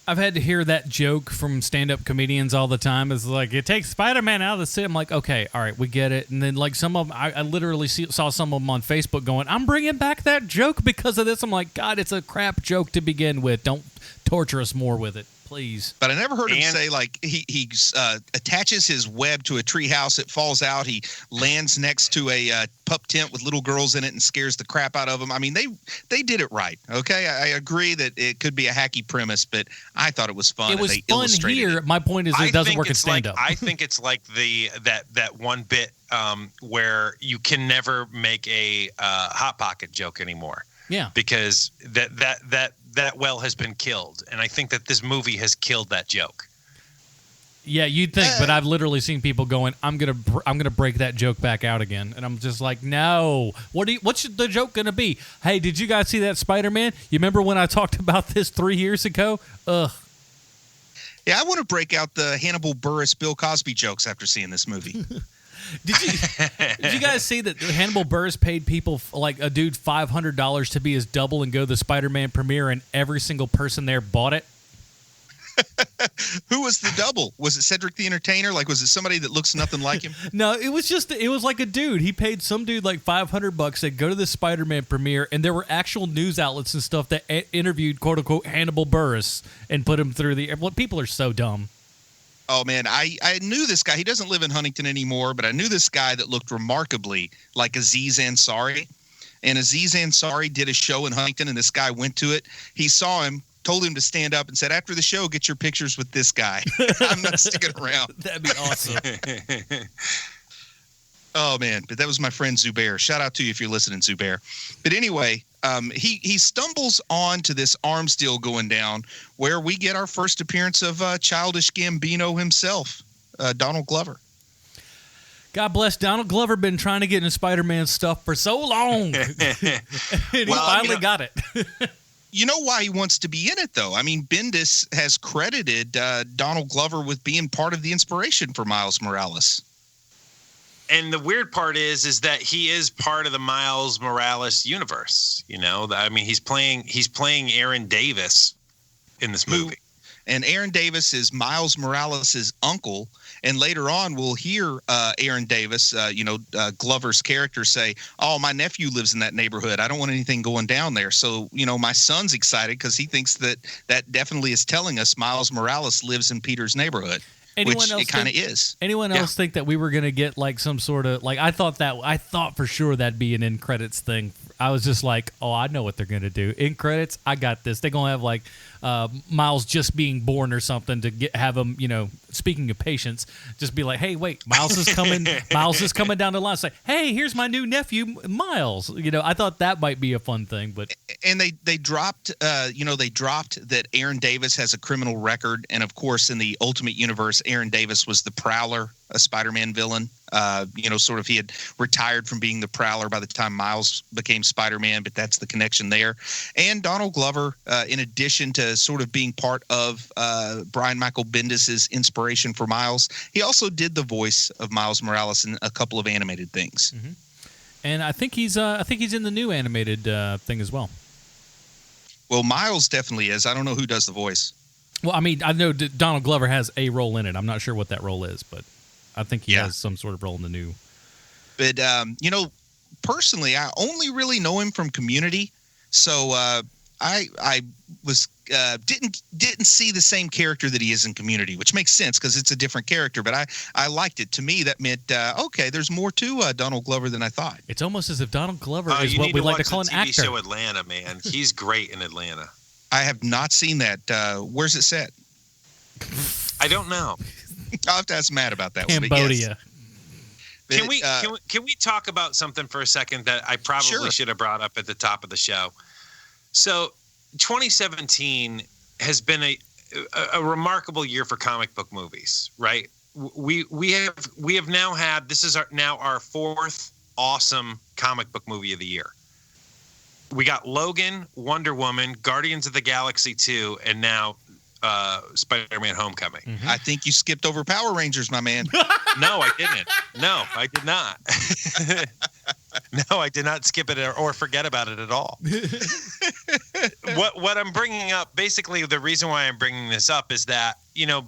I've had to hear that joke from stand-up comedians all the time. It's like, it takes Spider-Man out of the city. I'm like, okay, all right, we get it. And then some of them, I literally saw some of them on Facebook going, I'm bringing back that joke because of this. I'm like, God, it's a crap joke to begin with. Don't torture us more with it, please. But I never heard him say, he attaches his web to a treehouse, it falls out, he lands next to a pup tent with little girls in it and scares the crap out of them. I mean, they did it right, okay? I agree that it could be a hacky premise, but I thought it was fun. It was they fun here. It. My point is it doesn't work in stand-up. I think it's like that one bit where you can never make a Hot Pocket joke anymore. Yeah. Because that well has been killed, and I think that this movie has killed that joke. Yeah, you'd think, but I've literally seen people going, I'm gonna break that joke back out again, and I'm just like, no. What's the joke gonna be? Hey, did you guys see that Spider-Man? You remember when I talked about this 3 years ago? Ugh. Yeah, I want to break out the Hannibal Buress, Bill Cosby jokes after seeing this movie. Did you guys see that Hannibal Buress paid people like a dude $500 to be his double and go to the Spider-Man premiere, and every single person there bought it? Who was the double? Was it Cedric the Entertainer? Was it somebody that looks nothing like him? No, it was like a dude. He paid some dude like $500 to go to the Spider-Man premiere, and there were actual news outlets and stuff that interviewed quote unquote Hannibal Buress and put him through the. Well, people are so dumb. Oh, man, I knew this guy. He doesn't live in Huntington anymore, but I knew this guy that looked remarkably like Aziz Ansari. And Aziz Ansari did a show in Huntington, and this guy went to it. He saw him, told him to stand up, and said, after the show, get your pictures with this guy. I'm not sticking around. That'd be awesome. Oh, man, but that was my friend Zubair. Shout out to you if you're listening, Zubair. But anyway, he stumbles on to this arms deal going down where we get our first appearance of childish Gambino himself, Donald Glover. God bless Donald Glover. Been trying to get into Spider-Man stuff for so long. And he finally got it. You know why he wants to be in it, though? I mean, Bendis has credited Donald Glover with being part of the inspiration for Miles Morales. And the weird part is that he is part of the Miles Morales universe. I mean, he's playing Aaron Davis in this movie. And Aaron Davis is Miles Morales' uncle. And later on, we'll hear Aaron Davis, Glover's character say, oh, my nephew lives in that neighborhood. I don't want anything going down there. So, my son's excited because he thinks that definitely is telling us Miles Morales lives in Peter's neighborhood. Which it kind of is. Anyone else think that we were going to get like some sort of I thought for sure that'd be an end credits thing. I was just like, oh, I know what they're going to do. In credits, I got this. They're going to have like Miles just being born or something to have him, speaking of patience, just be like, hey, wait, Miles is coming. Miles is coming down the line. Say, hey, here's my new nephew, Miles. I thought that might be a fun thing. But and they dropped, that Aaron Davis has a criminal record. And, of course, in the Ultimate Universe, Aaron Davis was the Prowler, a Spider-Man villain. Sort of he had retired from being the Prowler by the time Miles became Spider-Man, but that's the connection there. And Donald Glover, in addition to sort of being part of Brian Michael Bendis's inspiration for Miles, he also did the voice of Miles Morales in a couple of animated things. Mm-hmm. And I think he's in the new animated thing as well. Well, Miles definitely is. I don't know who does the voice. Well, I mean, I know Donald Glover has a role in it. I'm not sure what that role is, but I think he has some sort of role in the new. But, personally, I only really know him from Community. So I was didn't see the same character that he is in Community, which makes sense because it's a different character. But I liked it. To me, that meant, okay, there's more to Donald Glover than I thought. It's almost as if Donald Glover is what we like to call an actor. TV show Atlanta, man. He's great in Atlanta. I have not seen that. Where's it set? I don't know. I'll have to ask Matt about that. Cambodia. Can we talk about something for a second that I probably should have brought up at the top of the show? So 2017 has been a remarkable year for comic book movies, right? We have now had, this is our fourth awesome comic book movie of the year. We got Logan, Wonder Woman, Guardians of the Galaxy 2, and now Spider-Man Homecoming. Mm-hmm. I think you skipped over Power Rangers, my man. No, I didn't. No, I did not. No, I did not skip it or forget about it at all. What I'm bringing up, basically the reason why I'm bringing this up is that,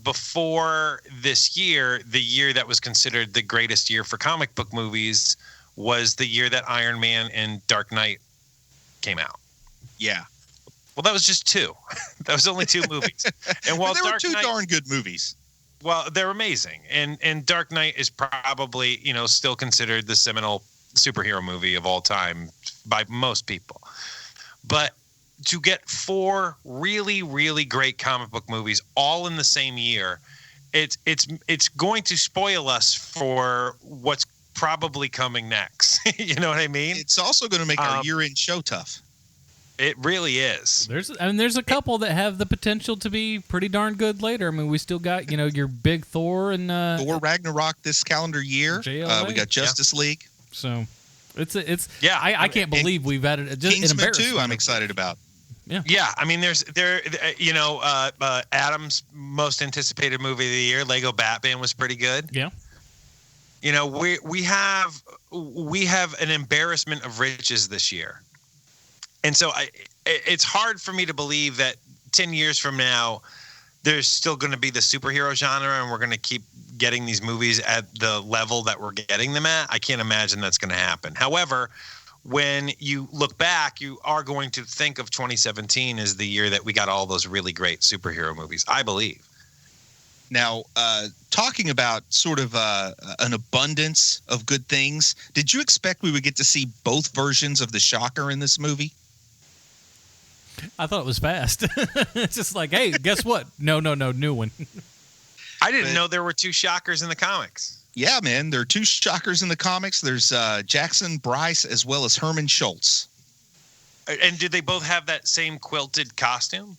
before this year, the year that was considered the greatest year for comic book movies was the year that Iron Man and Dark Knight came out. Yeah. Well, that was just two. That was only two movies. And while there were two darn good movies. Well, they're amazing. And Dark Knight is probably, still considered the seminal superhero movie of all time by most people. But to get four really, really great comic book movies all in the same year, it's going to spoil us for what's probably coming next. You know what I mean? It's also going to make our year-end show tough. It really is. There's a couple that have the potential to be pretty darn good later. I mean, we still got, your big Thor and Thor Ragnarok this calendar year. We got Justice League. So I can't believe we've added just Kingsman 2 I'm excited about. Yeah. I mean, Adam's most anticipated movie of the year, Lego Batman, was pretty good. Yeah. We have an embarrassment of riches this year. And so it's hard for me to believe that 10 years from now, there's still going to be the superhero genre and we're going to keep getting these movies at the level that we're getting them at. I can't imagine that's going to happen. However, when you look back, you are going to think of 2017 as the year that we got all those really great superhero movies, I believe. Now, talking about sort of an abundance of good things, did you expect we would get to see both versions of the Shocker in this movie? I thought it was fast. It's just like, hey, guess what? No, new one. I didn't know there were two Shockers in the comics. Yeah, man. There are two Shockers in the comics. There's Jackson Bryce as well as Herman Schultz. And did they both have that same quilted costume?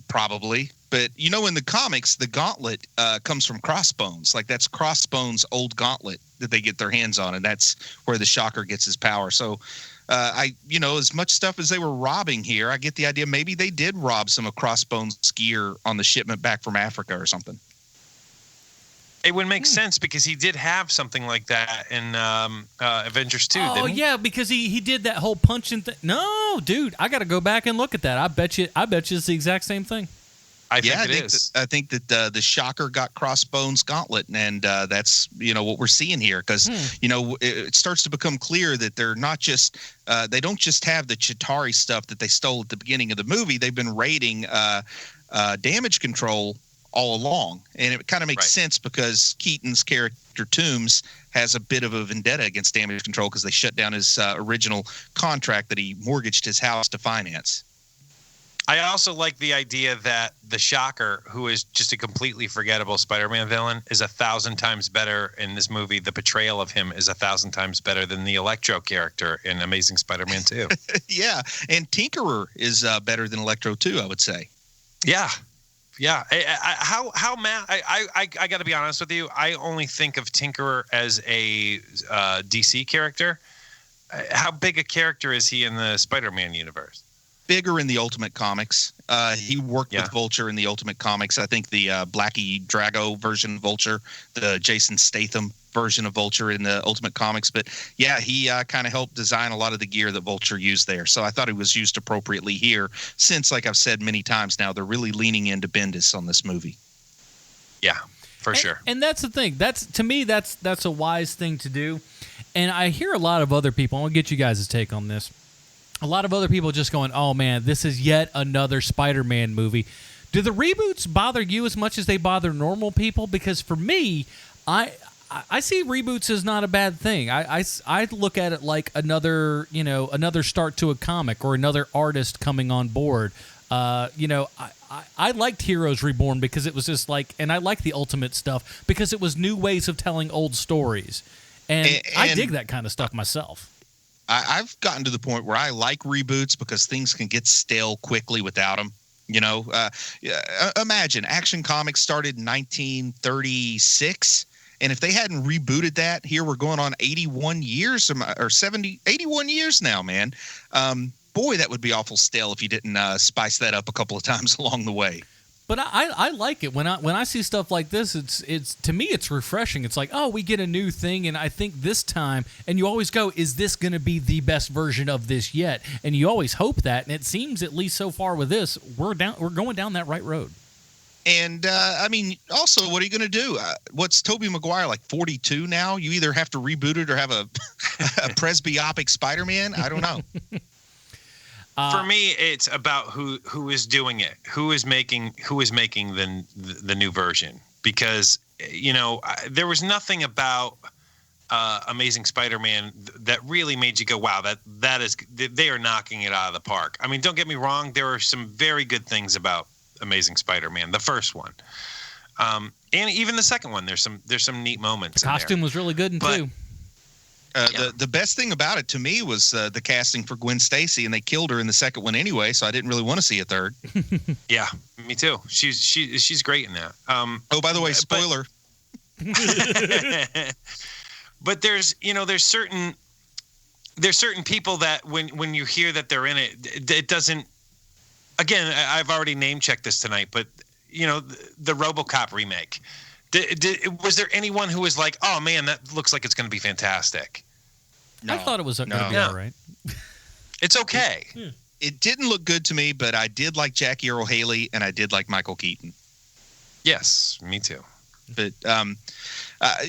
Probably. But, in the comics, the gauntlet comes from Crossbones. Like, that's Crossbones' old gauntlet that they get their hands on, and that's where the Shocker gets his power. So, as much stuff as they were robbing here, I get the idea maybe they did rob some of Crossbones' gear on the shipment back from Africa or something. It would make sense because he did have something like that in Avengers 2, didn't he? Oh, yeah, because he did that whole punching thing. No, dude, I got to go back and look at that. I bet you it's the exact same thing. I think that the Shocker got Crossbones' gauntlet, and that's what we're seeing here because it starts to become clear that they're not just they don't just have the Chitauri stuff that they stole at the beginning of the movie. They've been raiding damage control all along. And it kind of makes sense because Keaton's character Toombs has a bit of a vendetta against Damage Control because they shut down his original contract that he mortgaged his house to finance. I also like the idea that the Shocker, who is just a completely forgettable Spider-Man villain, is 1,000 times better in this movie. The portrayal of him is 1,000 times better than the Electro character in Amazing Spider-Man 2. Yeah, and Tinkerer is better than Electro too, I would say. Yeah. How Matt? I got to be honest with you. I only think of Tinkerer as a DC character. How big a character is he in the Spider-Man universe? Bigger in the Ultimate Comics. He worked with Vulture in the Ultimate Comics. I think the Blackie Drago version of Vulture, the Jason Statham version of Vulture in the Ultimate Comics. But yeah, he kind of helped design a lot of the gear that Vulture used there. So I thought it was used appropriately here since, like I've said many times now, they're really leaning into Bendis on this movie. Yeah, for sure. And that's the thing. To me, that's a wise thing to do. And I hear a lot of other people, I want to get you guys' take on this. A lot of other people just going, oh, man, this is yet another Spider-Man movie. Do the reboots bother you as much as they bother normal people? Because for me, I see reboots as not a bad thing. I look at it like another start to a comic or another artist coming on board. I liked Heroes Reborn because it was just like, and I like the Ultimate stuff because it was new ways of telling old stories. And I dig that kind of stuff myself. I've gotten to the point where I like reboots because things can get stale quickly without them. Imagine Action Comics started in 1936, and if they hadn't rebooted that, here we're going on 81 years or 81 years now, man. Boy, that would be awful stale if you didn't spice that up a couple of times along the way. But I like it when I see stuff like this. It's to me it's refreshing. It's like, oh, we get a new thing, and I think this time, and you always go, is this going to be the best version of this yet? And you always hope that, and it seems at least so far with this, we're going down that right road. And also, what are you going to do? What's Tobey Maguire, like 42 now? You either have to reboot it or have a presbyopic Spider-Man. I don't know. For me, it's about who is doing it, who is making the new version. Because there was nothing about Amazing Spider-Man that really made you go, wow, they are knocking it out of the park. I mean, don't get me wrong, there are some very good things about Amazing Spider-Man, the first one, and even the second one. There's some neat moments. The costume was really good too. The best thing about it to me was the casting for Gwen Stacy, and they killed her in the second one anyway, so I didn't really want to see a third. Yeah, me too. She's great in that. By the way, spoiler. But there's certain people that when you hear that they're in it, it doesn't. Again, I've already name checked this tonight, but the RoboCop remake. Was there anyone who was like, oh, man, that looks like it's going to be fantastic? No. I thought it was going to be all right. It's okay. It didn't look good to me, but I did like Jackie Earle Haley, and I did like Michael Keaton. Yes, me too. But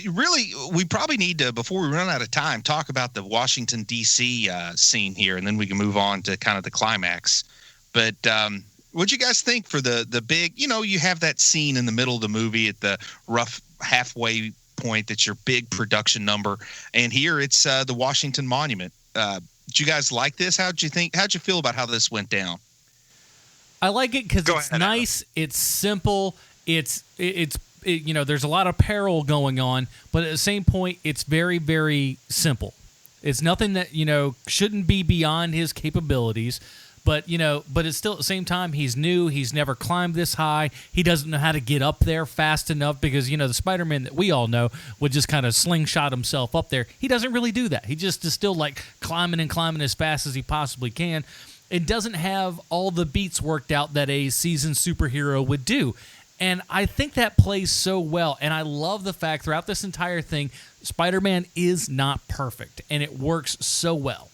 really, we probably need to, before we run out of time, talk about the Washington, D.C. Scene here, and then we can move on to kind of the climax. But what'd you guys think for the big, you have that scene in the middle of the movie at the rough halfway point that's your big production number. And here it's the Washington Monument. Did you guys like this? How'd you feel about how this went down? I like it because it's nice. Adam. It's simple. It's there's a lot of peril going on, but at the same point, it's very, very simple. It's nothing that, shouldn't be beyond his capabilities. But it's still at the same time, he's new. He's never climbed this high. He doesn't know how to get up there fast enough because, the Spider-Man that we all know would just kind of slingshot himself up there. He doesn't really do that. He just is still like climbing and climbing as fast as he possibly can. It doesn't have all the beats worked out that a seasoned superhero would do. And I think that plays so well. And I love the fact throughout this entire thing, Spider-Man is not perfect. And it works so well.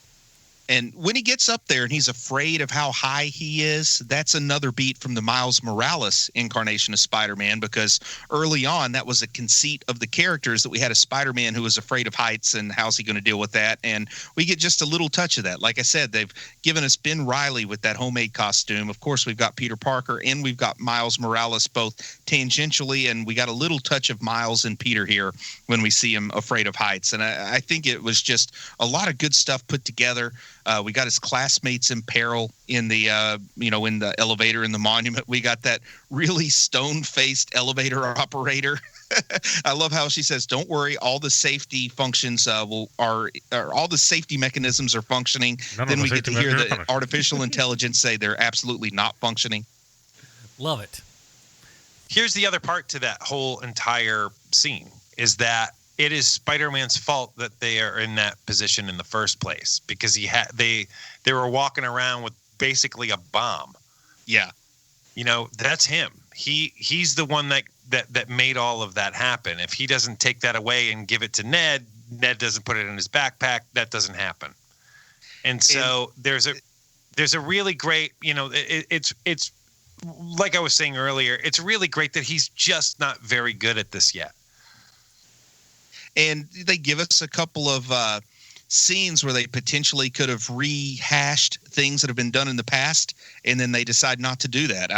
And when he gets up there and he's afraid of how high he is, that's another beat from the Miles Morales incarnation of Spider-Man, because early on that was a conceit of the characters that we had a Spider-Man who was afraid of heights and how's he going to deal with that. And we get just a little touch of that. Like I said, they've given us Ben Reilly with that homemade costume. Of course, we've got Peter Parker and we've got Miles Morales both tangentially, and we got a little touch of Miles and Peter here when we see him afraid of heights. And I think it was just a lot of good stuff put together. We got his classmates in peril in the, in the elevator in the monument. We got that really stone-faced elevator operator. I love how she says, "Don't worry, all the safety functions all the safety mechanisms are functioning." Then we get to hear the artificial intelligence say they're absolutely not functioning. Love it. Here's the other part to that whole entire scene is that it is Spider-Man's fault that they are in that position in the first place, because they were walking around with basically a bomb. Yeah. That's him. He's the one that made all of that happen. If he doesn't take that away and give it to Ned doesn't put it in his backpack, that doesn't happen. And so there's a really great, it's like I was saying earlier, it's really great that he's just not very good at this yet. And they give us a couple of scenes where they potentially could have rehashed things that have been done in the past, and then they decide not to do that.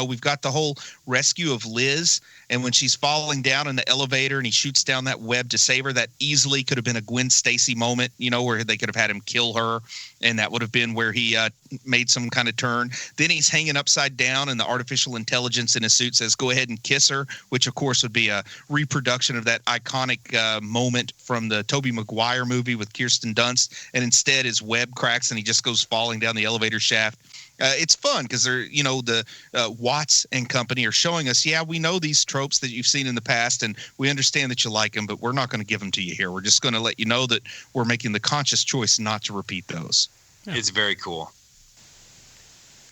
We've got the whole rescue of Liz, and when she's falling down in the elevator and he shoots down that web to save her, that easily could have been a Gwen Stacy moment, where they could have had him kill her, and that would have been where he made some kind of turn. Then he's hanging upside down, and the artificial intelligence in his suit says, "Go ahead and kiss her," which, of course, would be a reproduction of that iconic moment from the Tobey Maguire movie with Kirsten Dunst, and instead his web cracks and he just goes falling down the elevator shaft. It's fun because they're, the Watts and company are showing us, we know these tropes that you've seen in the past, and we understand that you like them, but we're not going to give them to you here. We're just going to let you know that we're making the conscious choice not to repeat those. Yeah. It's very cool.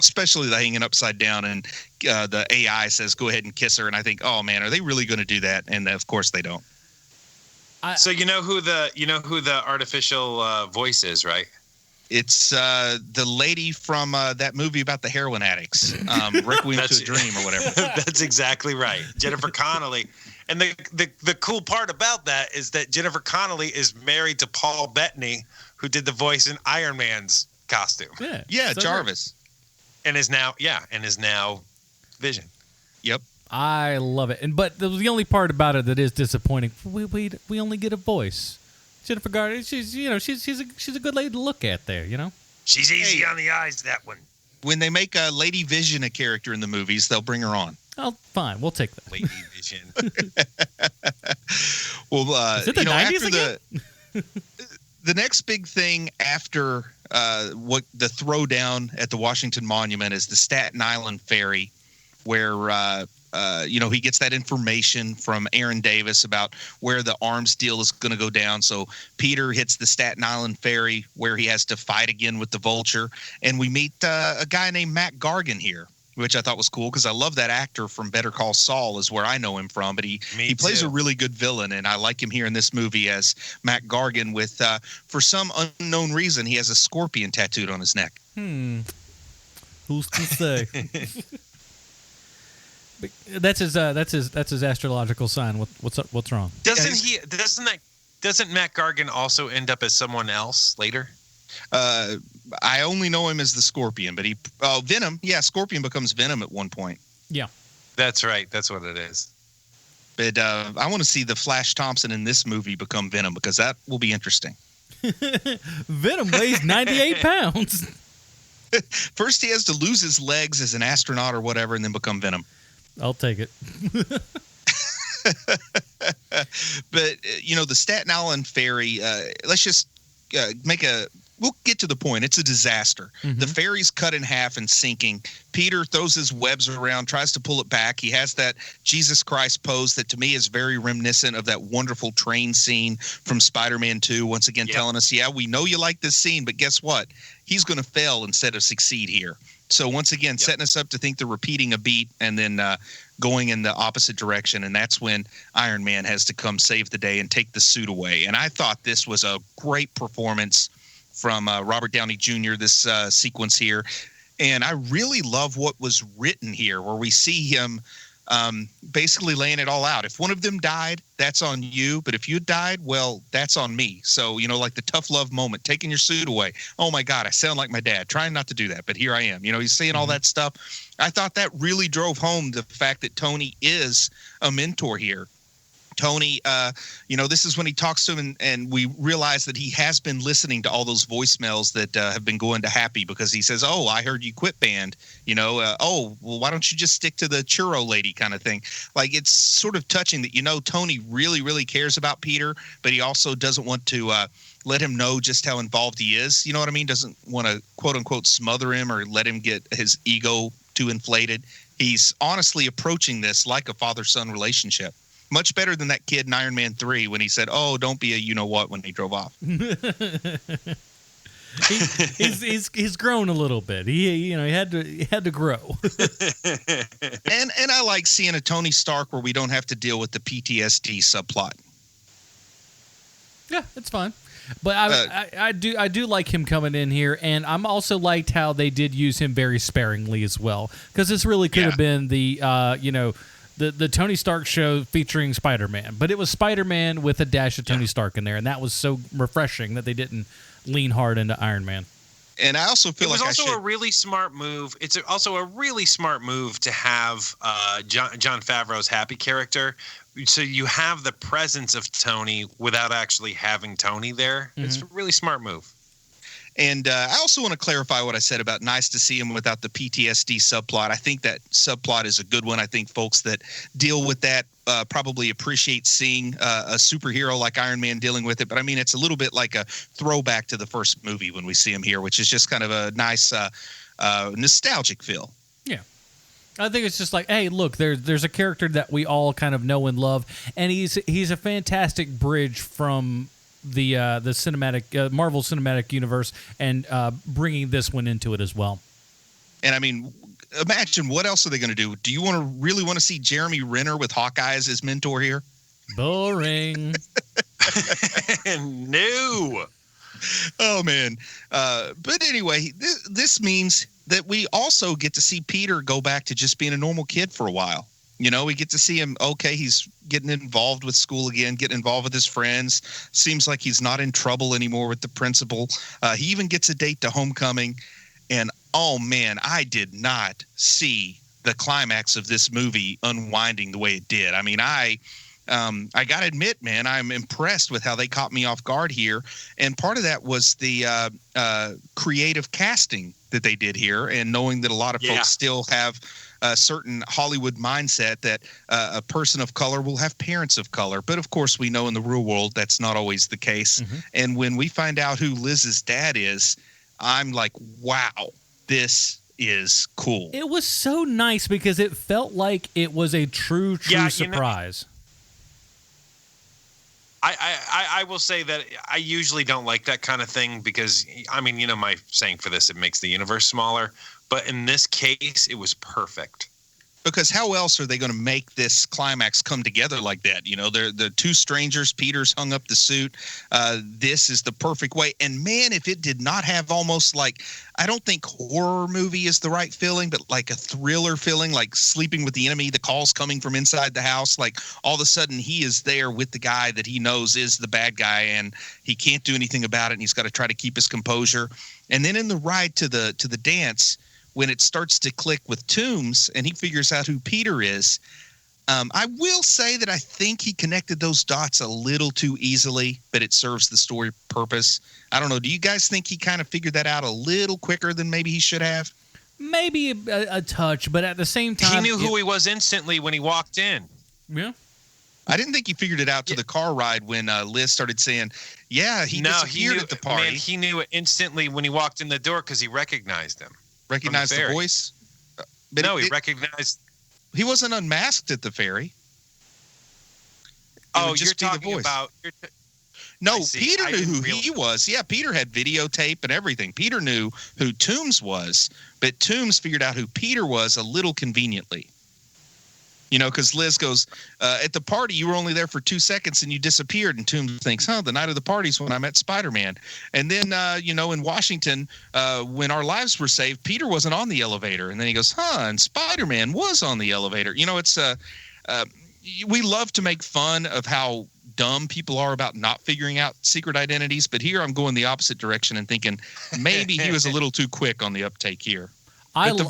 Especially the hanging upside down, and the AI says, "Go ahead and kiss her." And I think, oh man, are they really going to do that? And of course they don't. So you know who the artificial voice is, right? It's the lady from that movie about the heroin addicts, Requiem to a Dream or whatever. That's exactly right, Jennifer Connelly. And the cool part about that is that Jennifer Connelly is married to Paul Bettany, who did the voice in Iron Man's costume. Yeah, so Jarvis, and is now Vision. Yep. I love it, but the only part about it that is disappointing, we only get a voice. Jennifer Garner, she's a good lady to look at there, She's easy on the eyes, that one. When they make Lady Vision a character in the movies, they'll bring her on. Oh, fine, we'll take that. Lady Vision. Well, is it the 90s again? The next big thing after what the throwdown at the Washington Monument is the Staten Island ferry, where he gets that information from Aaron Davis about where the arms deal is going to go down. So Peter hits the Staten Island ferry where he has to fight again with the Vulture. And we meet a guy named Matt Gargan here, which I thought was cool because I love that actor from Better Call Saul is where I know him from. But he plays a really good villain, and I like him here in this movie as Matt Gargan with, for some unknown reason, he has a scorpion tattooed on his neck. Who's to say? That's his astrological sign. What's up? What's wrong? Doesn't Matt Gargan also end up as someone else later? I only know him as the Scorpion, but Venom. Yeah, Scorpion becomes Venom at one point. Yeah, that's right. That's what it is. But I want to see the Flash Thompson in this movie become Venom because that will be interesting. Venom weighs 98 pounds. First, he has to lose his legs as an astronaut or whatever, and then become Venom. I'll take it. But, the Staten Island ferry, let's just we'll get to the point. It's a disaster. Mm-hmm. The ferry's cut in half and sinking. Peter throws his webs around, tries to pull it back. He has that Jesus Christ pose that to me is very reminiscent of that wonderful train scene from Spider-Man 2. Once again, telling us, we know you like this scene, but guess what? He's going to fail instead of succeed here. So once again, setting us up to think they're repeating a beat and then going in the opposite direction. And that's when Iron Man has to come save the day and take the suit away. And I thought this was a great performance from Robert Downey Jr., this sequence here. And I really love what was written here, where we see him basically laying it all out. If one of them died, that's on you. But if you died, well, that's on me. So, like the tough love moment, taking your suit away. Oh, my God, I sound like my dad. Trying not to do that, but here I am. He's saying all that stuff. I thought that really drove home the fact that Tony is a mentor here. Tony, this is when he talks to him, and we realize that he has been listening to all those voicemails that have been going to Happy, because he says, oh, I heard you quit band, well, why don't you just stick to the churro lady kind of thing? Like, it's sort of touching that, Tony really, really cares about Peter, but he also doesn't want to let him know just how involved he is. You know what I mean? Doesn't want to, quote unquote, smother him or let him get his ego too inflated. He's honestly approaching this like a father-son relationship. Much better than that kid in Iron Man 3 when he said, oh, don't be a you-know-what when he drove off. He's grown a little bit. He had to grow. and I like seeing a Tony Stark where we don't have to deal with the PTSD subplot. Yeah, it's fine. But I do like him coming in here, and I'm also liked how they did use him very sparingly as well, because this really could have been the the Tony Stark show featuring Spider-Man, but it was Spider-Man with a dash of Tony Stark in there, and that was so refreshing that they didn't lean hard into Iron Man. And I also feel it was also a really smart move. It's also a really smart move to have Jon Favreau's Happy character, so you have the presence of Tony without actually having Tony there. Mm-hmm. It's a really smart move. And I also want to clarify what I said about nice to see him without the PTSD subplot. I think that subplot is a good one. I think folks that deal with that probably appreciate seeing a superhero like Iron Man dealing with it. But I mean, it's a little bit like a throwback to the first movie when we see him here, which is just kind of a nice nostalgic feel. Yeah. I think it's just like, hey, look, there's a character that we all kind of know and love, and he's a fantastic bridge from the cinematic Marvel Cinematic Universe and bringing this one into it as well. And I mean, imagine what else are they going to do? Do you really want to see Jeremy Renner with Hawkeye as his mentor here? Boring. No. Oh man. But anyway, this means that we also get to see Peter go back to just being a normal kid for a while. We get to see him, okay, he's getting involved with school again, getting involved with his friends. Seems like he's not in trouble anymore with the principal. He even gets a date to homecoming. And, oh, man, I did not see the climax of this movie unwinding the way it did. I mean, I got to admit, man, I'm impressed with how they caught me off guard here. And part of that was the creative casting that they did here, and knowing that a lot of folks still have a certain Hollywood mindset that a person of color will have parents of color. But, of course, we know in the real world that's not always the case. Mm-hmm. And when we find out who Liz's dad is, I'm like, wow, this is cool. It was so nice because it felt like it was a true surprise. I will say that I usually don't like that kind of thing because, I mean, my saying for this, it makes the universe smaller. But in this case, it was perfect. Because how else are they going to make this climax come together like that? They're the two strangers. Peter's hung up the suit. This is the perfect way. And, man, if it did not have almost like, I don't think horror movie is the right feeling, but like a thriller feeling, like Sleeping with the Enemy, the calls coming from inside the house. Like all of a sudden he is there with the guy that he knows is the bad guy, and he can't do anything about it, and he's got to try to keep his composure. And then in the ride to the dance, when it starts to click with Toombs and he figures out who Peter is, I will say that I think he connected those dots a little too easily, but it serves the story purpose. I don't know. Do you guys think he kind of figured that out a little quicker than maybe he should have? Maybe a touch, but at the same time... He knew who he was instantly when he walked in. Yeah. I didn't think he figured it out to the car ride when Liz started saying, he disappeared at the party. Man, he knew it instantly when he walked in the door because he recognized him. Recognized the voice? But he recognized... He wasn't unmasked at the ferry. You're talking about... No, Peter knew who he was. Yeah, Peter had videotape and everything. Peter knew who Toombs was, but Toombs figured out who Peter was a little conveniently. because Liz goes, at the party, you were only there for 2 seconds and you disappeared. And Toombs thinks, the night of the party's when I met Spider-Man. And then, in Washington, when our lives were saved, Peter wasn't on the elevator. And then he goes, and Spider-Man was on the elevator. We love to make fun of how dumb people are about not figuring out secret identities. But here I'm going the opposite direction and thinking maybe he was a little too quick on the uptake here. But the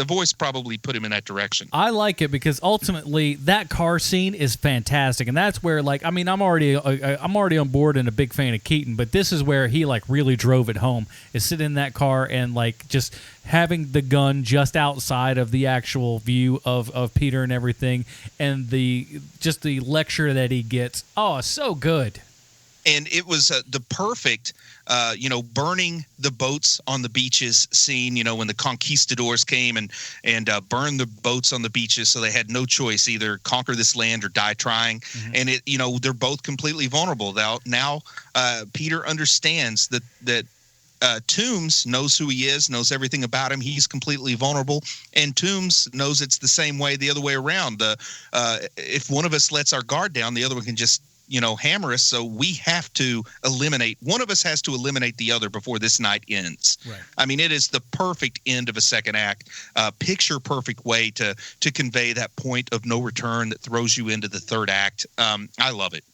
voice probably put him in that direction. I like it because ultimately that car scene is fantastic, and that's where I'm already on board and a big fan of Keaton, but this is where he really drove it home. Is sitting in that car and just having the gun just outside of the actual view of Peter and everything, and the lecture that he gets. Oh, so good. And it was the perfect, burning the boats on the beaches scene, when the conquistadors came and burned the boats on the beaches. So they had no choice, either conquer this land or die trying. Mm-hmm. And they're both completely vulnerable. Now Peter understands that Toombs knows who he is, knows everything about him. He's completely vulnerable. And Toombs knows it's the same way the other way around. If one of us lets our guard down, the other one can just hammer us. So we have to one of us has to eliminate the other before this night ends. Right. I mean, it is the perfect end of a second act, picture perfect way to convey that point of no return that throws you into the third act. I love it.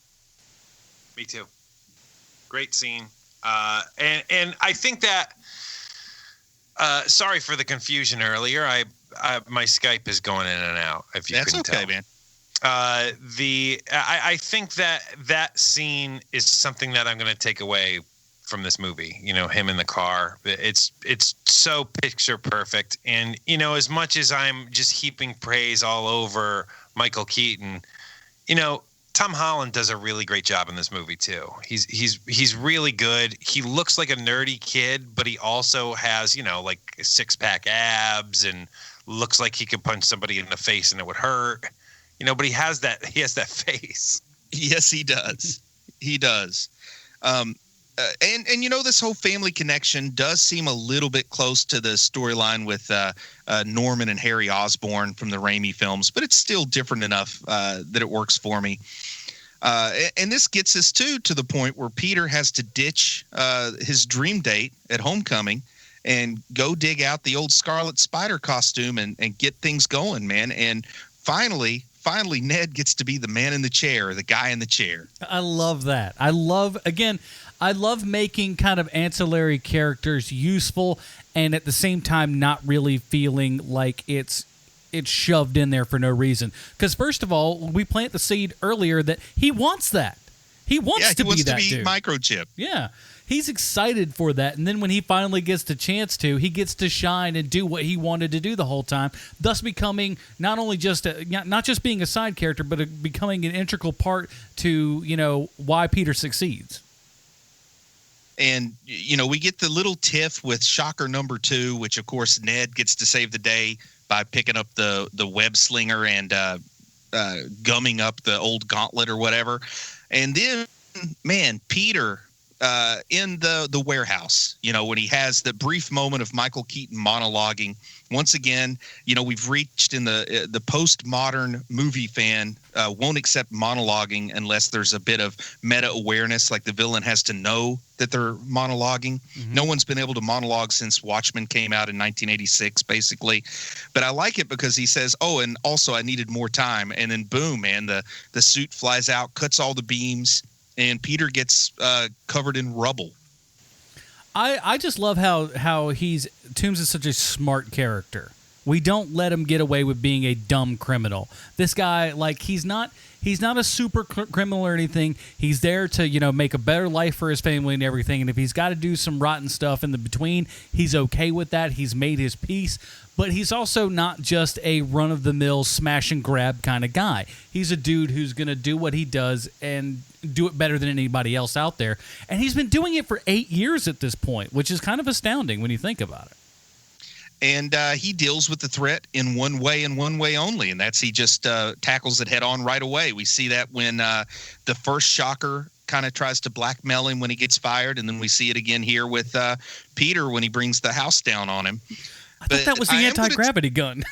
Me too. Great scene. And I think that, sorry for the confusion earlier. My Skype is going in and out. If you couldn't tell. That's okay, man. I think that scene is something that I'm going to take away from this movie. Him in the car. It's so picture perfect. And as much as I'm just heaping praise all over Michael Keaton, Tom Holland does a really great job in this movie too. He's really good. He looks like a nerdy kid, but he also has 6-pack abs and looks like he could punch somebody in the face and it would hurt. But he has that face. Yes, he does. He does. And this whole family connection does seem a little bit close to the storyline with Norman and Harry Osborn from the Raimi films, but it's still different enough that it works for me. And this gets us to the point where Peter has to ditch his dream date at homecoming and go dig out the old Scarlet Spider costume and get things going, man. And finally, Ned gets to be the man in the chair, the guy in the chair. I love that. I love making kind of ancillary characters useful and at the same time not really feeling like it's shoved in there for no reason. Because first of all, we plant the seed earlier that he wants that. He wants to be that dude. Microchip. Yeah. He's excited for that, and then when he finally gets the chance to, he gets to shine and do what he wanted to do the whole time, thus becoming not only not just being a side character, but becoming an integral part to why Peter succeeds. And we get the little tiff with shocker number 2, which of course Ned gets to save the day by picking up the web slinger and gumming up the old gauntlet or whatever, and then Peter. In the warehouse, when he has the brief moment of Michael Keaton monologuing. Once again, we've reached in the postmodern movie fan won't accept monologuing unless there's a bit of meta awareness, like the villain has to know that they're monologuing. Mm-hmm. No one's been able to monologue since Watchmen came out in 1986, basically. But I like it because he says, "Oh, and also I needed more time," and then boom, man, the suit flies out, cuts all the beams. And Peter gets covered in rubble. I just love how Toombs is such a smart character. We don't let him get away with being a dumb criminal. This guy, he's not a super criminal or anything. He's there to make a better life for his family and everything. And if he's got to do some rotten stuff in the between, he's okay with that. He's made his peace. But he's also not just a run-of-the-mill smash and grab kind of guy. He's a dude who's going to do what he does and do it better than anybody else out there. And he's been doing it for 8 years at this point, which is kind of astounding when you think about it. And he deals with the threat in one way and one way only, and that's he just tackles it head on right away. We see that when the first shocker kind of tries to blackmail him when he gets fired, and then we see it again here with Peter when he brings the house down on him. I thought that was the anti-gravity gun.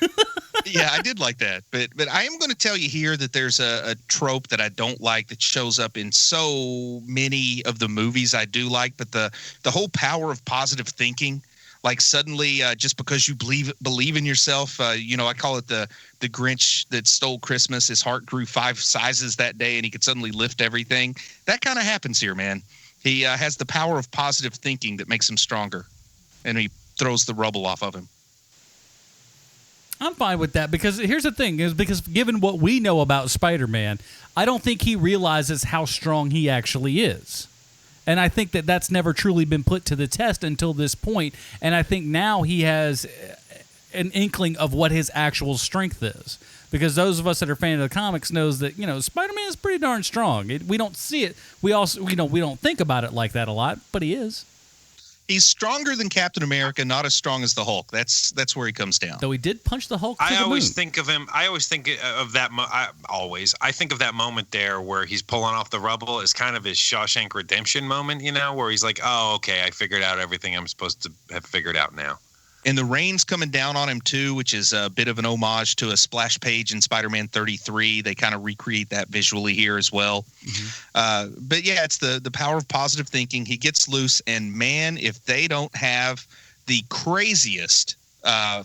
Yeah, I did like that. But I am going to tell you here that there's a trope that I don't like that shows up in so many of the movies I do like. But the whole power of positive thinking, like suddenly just because you believe in yourself, I call it the Grinch that stole Christmas. His heart grew 5 sizes that day and he could suddenly lift everything. That kind of happens here, man. He has the power of positive thinking that makes him stronger, and he throws the rubble off of him. I'm fine with that because here's the thing: because given what we know about Spider-Man, I don't think he realizes how strong he actually is, and I think that that's never truly been put to the test until this point. And I think now he has an inkling of what his actual strength is. Because those of us that are fans of the comics knows that, Spider-Man is pretty darn strong. We don't see it. We also, we don't think about it like that a lot, but he is. He's stronger than Captain America, not as strong as the Hulk. That's where he comes down. Though he did punch the Hulk to the moon. I always think of him. I always think of that. I think of that moment there where he's pulling off the rubble as kind of his Shawshank Redemption moment, where he's like, "Oh, okay, I figured out everything I'm supposed to have figured out now." And the rain's coming down on him, too, which is a bit of an homage to a splash page in Spider-Man 33. They kind of recreate that visually here as well. Mm-hmm. But, yeah, it's the power of positive thinking. He gets loose, and, man, if they don't have the craziest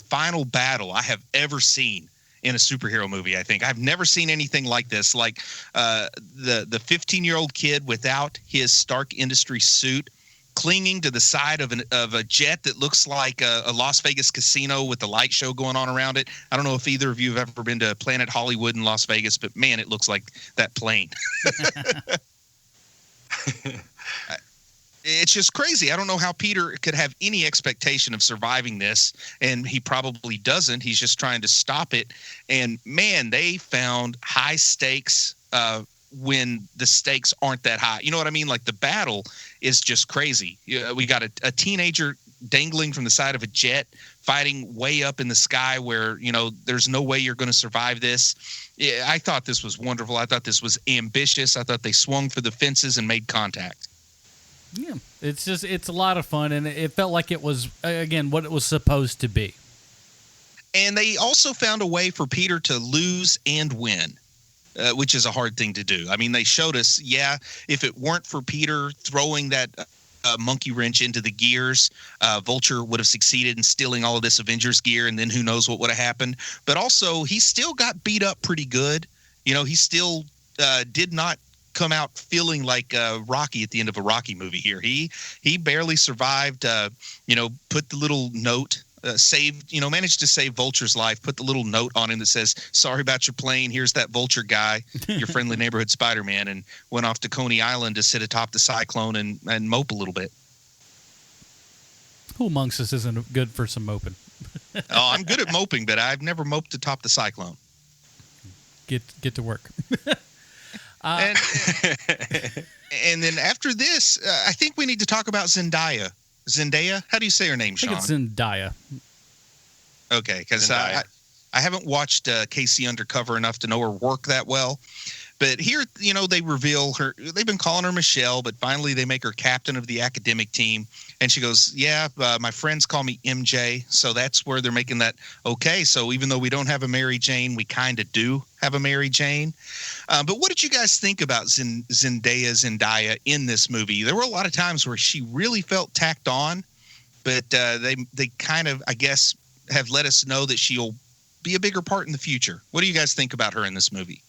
final battle I have ever seen in a superhero movie, I think. I've never seen anything like this. Like the 15-year-old kid without his Stark Industries suit, clinging to the side of a jet that looks like a Las Vegas casino with the light show going on around it. I don't know if either of you have ever been to Planet Hollywood in Las Vegas, but man, it looks like that plane. It's just crazy. I don't know how Peter could have any expectation of surviving this, and he probably doesn't. He's just trying to stop it. And man, they found high stakes when the stakes aren't that high. You know what I mean? Like the battle is just crazy. We got a teenager dangling from the side of a jet fighting way up in the sky where, there's no way you're going to survive this. Yeah, I thought this was wonderful. I thought this was ambitious. I thought they swung for the fences and made contact. Yeah, it's a lot of fun, and it felt like it was, again, what it was supposed to be. And they also found a way for Peter to lose and win. Which is a hard thing to do. I mean, they showed us, if it weren't for Peter throwing that monkey wrench into the gears, Vulture would have succeeded in stealing all of this Avengers gear, and then who knows what would have happened. But also, he still got beat up pretty good. He still did not come out feeling like Rocky at the end of a Rocky movie here. He barely survived, put the little note, managed to save Vulture's life, put the little note on him that says, "Sorry about your plane. Here's that Vulture guy, your friendly neighborhood Spider-Man," and went off to Coney Island to sit atop the cyclone and mope a little bit. Who amongst us isn't good for some moping? Oh, I'm good at moping, but I've never moped atop the cyclone. Get to work. And then after this, I think we need to talk about Zendaya. Zendaya? How do you say her name, Sean? I think it's Zendaya. Okay, because I haven't watched Casey Undercover enough to know her work that well. But here, they reveal her. They've been calling her Michelle, but finally they make her captain of the academic team. And she goes, my friends call me MJ. So that's where they're making that, okay, so even though we don't have a Mary Jane, we kind of do have a Mary Jane. But what did you guys think about Zendaya in this movie? There were a lot of times where she really felt tacked on, but they kind of, I guess, have let us know that she'll be a bigger part in the future. What do you guys think about her in this movie?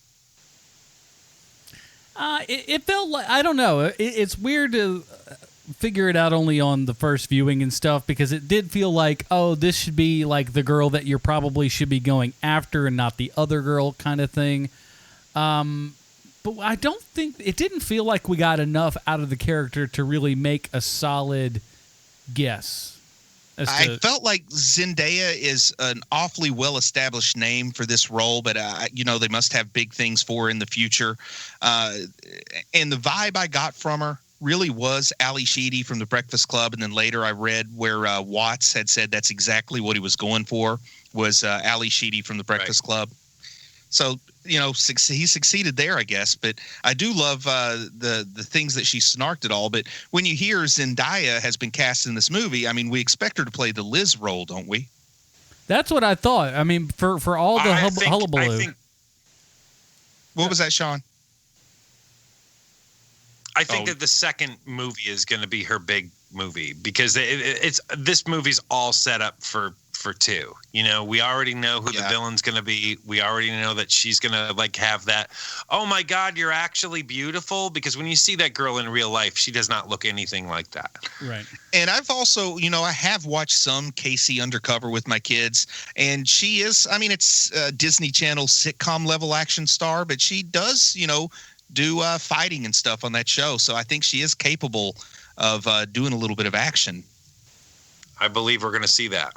It felt like, I don't know. It's weird to figure it out only on the first viewing and stuff, because it did feel like, oh, this should be like the girl that you probably should be going after and not the other girl kind of thing. But I don't think, it didn't feel like we got enough out of the character to really make a solid guess. I felt like Zendaya is an awfully well-established name for this role, but they must have big things for her in the future. And the vibe I got from her really was Ali Sheedy from The Breakfast Club, and then later I read where Watts had said that's exactly what he was going for, was Ali Sheedy from The Breakfast Club. So, he succeeded there, I guess. But I do love the things that she snarked at all. But when you hear Zendaya has been cast in this movie, I mean, we expect her to play the Liz role, don't we? That's what I thought. I mean, for all the hullabaloo. What was that, Sean? I think that the second movie is going to be her big movie because this movie's all set up for two. You know, we already know who the villain's going to be. We already know that she's going to like have that, oh my God, you're actually beautiful. Because when you see that girl in real life, she does not look anything like that. Right. And I've also, I have watched some Casey Undercover with my kids, and she is, I mean, it's Disney Channel sitcom level action star, but she does, do fighting and stuff on that show. So I think she is capable of doing a little bit of action. I believe we're going to see that.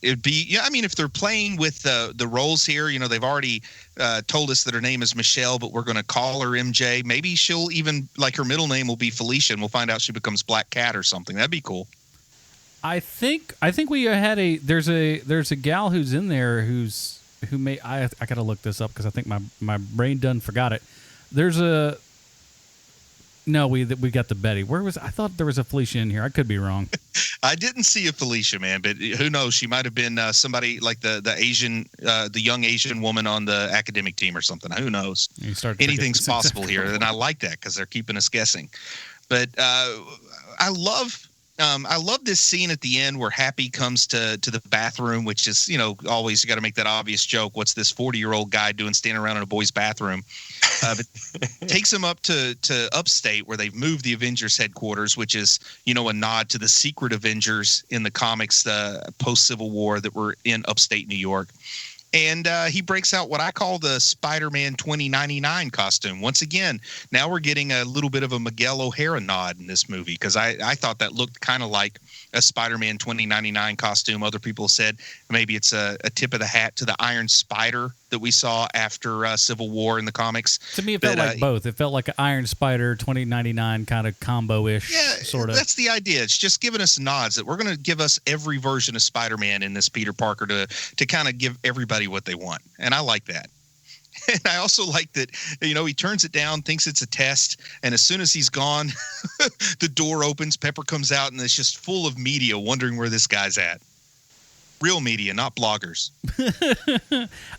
It'd be, I mean, if they're playing with the roles here, they've already told us that her name is Michelle, but we're going to call her MJ. Maybe she'll even, like, her middle name will be Felicia, and we'll find out she becomes Black Cat or something. That'd be cool. I think we had there's a gal who's in there who may, I got to look this up because I think my brain done forgot it. No, we got the Betty. I thought there was a Felicia in here. I could be wrong. I didn't see a Felicia, man, but who knows? She might have been somebody like the Asian, the young Asian woman on the academic team or something. Who knows? Anything's possible here, and I like that because they're keeping us guessing. But I love this scene at the end where Happy comes to the bathroom, which is, always you got to make that obvious joke. What's this 40-year-old guy doing standing around in a boy's bathroom? But takes him up to upstate where they've moved the Avengers headquarters, which is, a nod to the secret Avengers in the comics post-Civil War that were in upstate New York. And he breaks out what I call the Spider-Man 2099 costume. Once again, now we're getting a little bit of a Miguel O'Hara nod in this movie because I thought that looked kind of like a Spider-Man 2099 costume. Other people said maybe it's a tip of the hat to the Iron Spider that we saw after Civil War in the comics. To me, it felt like both. It felt like an Iron Spider 2099 kind of combo-ish sort of. That's the idea. It's just giving us nods that we're going to give us every version of Spider-Man in this Peter Parker to kind of give everybody what they want. And I like that. And I also like that, he turns it down, thinks it's a test, and as soon as he's gone, the door opens, Pepper comes out, and it's just full of media wondering where this guy's at. Real media, not bloggers.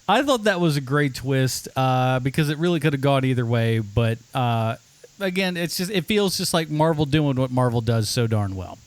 I thought that was a great twist because it really could have gone either way. But again, it feels just like Marvel doing what Marvel does so darn well.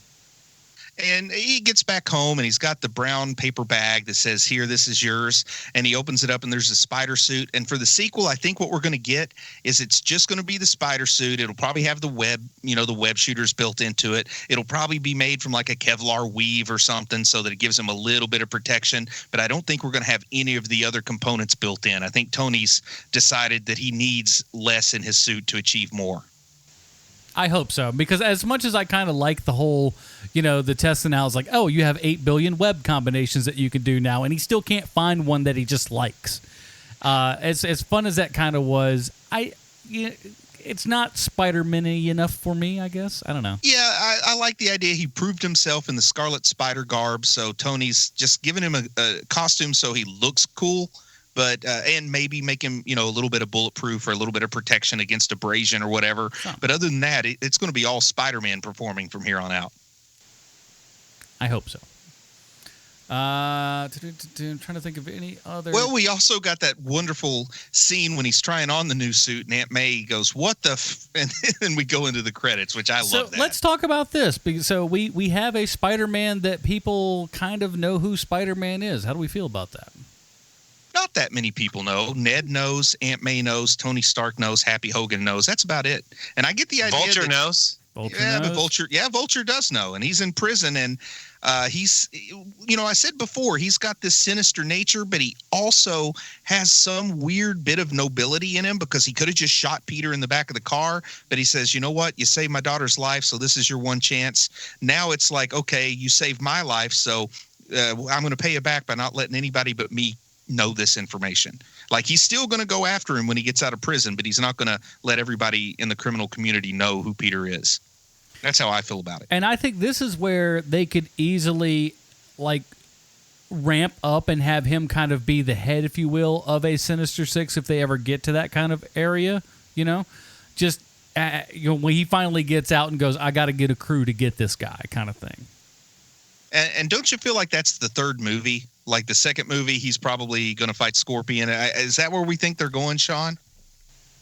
And he gets back home, and he's got the brown paper bag that says, here, this is yours. And he opens it up, and there's a spider suit. And for the sequel, I think what we're going to get is it's just going to be the spider suit. It'll probably have the web, the web shooters built into it. It'll probably be made from like a Kevlar weave or something so that it gives him a little bit of protection. But I don't think we're going to have any of the other components built in. I think Tony's decided that he needs less in his suit to achieve more. I hope so, because as much as I kind of like the whole, the testing out is like, oh, you have 8 billion web combinations that you can do now, and he still can't find one that he just likes. As fun as that kind of was, it's not Spider-Man-y enough for me, I guess. I don't know. Yeah, I like the idea. He proved himself in the Scarlet Spider garb, so Tony's just giving him a costume so he looks cool. But and maybe make him, a little bit of bulletproof or a little bit of protection against abrasion or whatever. But other than that, it's going to be all Spider-Man performing from here on out. I hope so. I'm trying to think of any other. Well, we also got that wonderful scene when he's trying on the new suit, and Aunt May goes, "What the?" And then we go into the credits, which I love. That. Let's talk about this. So we have a Spider-Man that people kind of know who Spider-Man is. How do we feel about that? Not that many people know. Ned knows, Aunt May knows, Tony Stark knows, Happy Hogan knows. That's about it. And I get the idea. Vulture knows. Vulture does know, and he's in prison, and he's, I said before, he's got this sinister nature, but he also has some weird bit of nobility in him because he could have just shot Peter in the back of the car, but he says, you know what, you saved my daughter's life, so this is your one chance. Now it's like, okay, you saved my life, so I'm going to pay you back by not letting anybody but me know this information. Like, he's still going to go after him when he gets out of prison, but he's not going to let everybody in the criminal community know who Peter is. That's how I feel about it. And I think this is where they could easily, ramp up and have him kind of be the head, if you will, of a Sinister Six if they ever get to that kind of area, Just, when he finally gets out and goes, I got to get a crew to get this guy kind of thing. And don't you feel like that's the third movie? Like the second movie, he's probably going to fight Scorpion. Is that where we think they're going, Sean?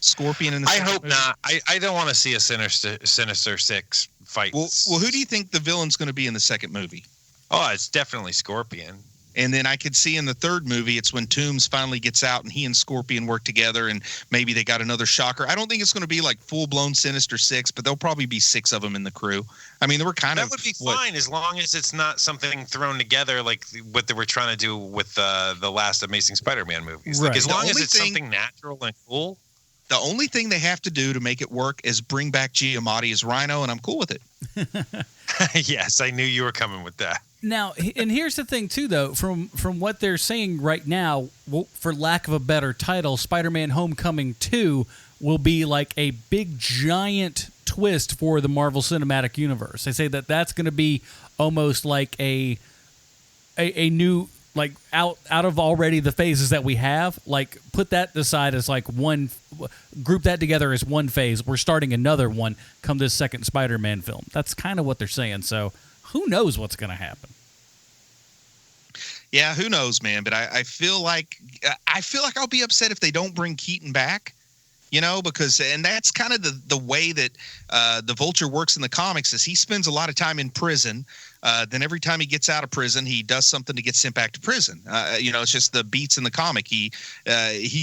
Scorpion in the second movie? Not. I don't want to see a Sinister Six fight. Well, who do you think the villain's going to be in the second movie? Oh, it's definitely Scorpion. And then I could see in the third movie, it's when Toomes finally gets out and he and Scorpion work together and maybe they got another shocker. I don't think it's going to be like full-blown Sinister Six, but there'll probably be 6 of them in the crew. I mean, they were kind of... That would be fine as long as it's not something thrown together like what they were trying to do with the last Amazing Spider-Man movies. Right. Like, as long as it's something natural and cool. The only thing they have to do to make it work is bring back Giamatti as Rhino, and I'm cool with it. Yes, I knew you were coming with that. Now, and here's the thing, too, though. From what they're saying right now, well, for lack of a better title, Spider-Man Homecoming 2 will be like a big, giant twist for the Marvel Cinematic Universe. They say that that's going to be almost like a new, like, out of already the phases that we have. Like, put that aside as, like, one, group that together as one phase. We're starting another one come this second Spider-Man film. That's kind of what they're saying, so... Who knows what's going to happen? Yeah, who knows, man? But I feel like I'll be upset if they don't bring Keaton back. You know, because and that's kind of the way that the Vulture works in the comics is he spends a lot of time in prison. Then every time he gets out of prison, he does something to get sent back to prison. You know, it's just the beats in the comic. He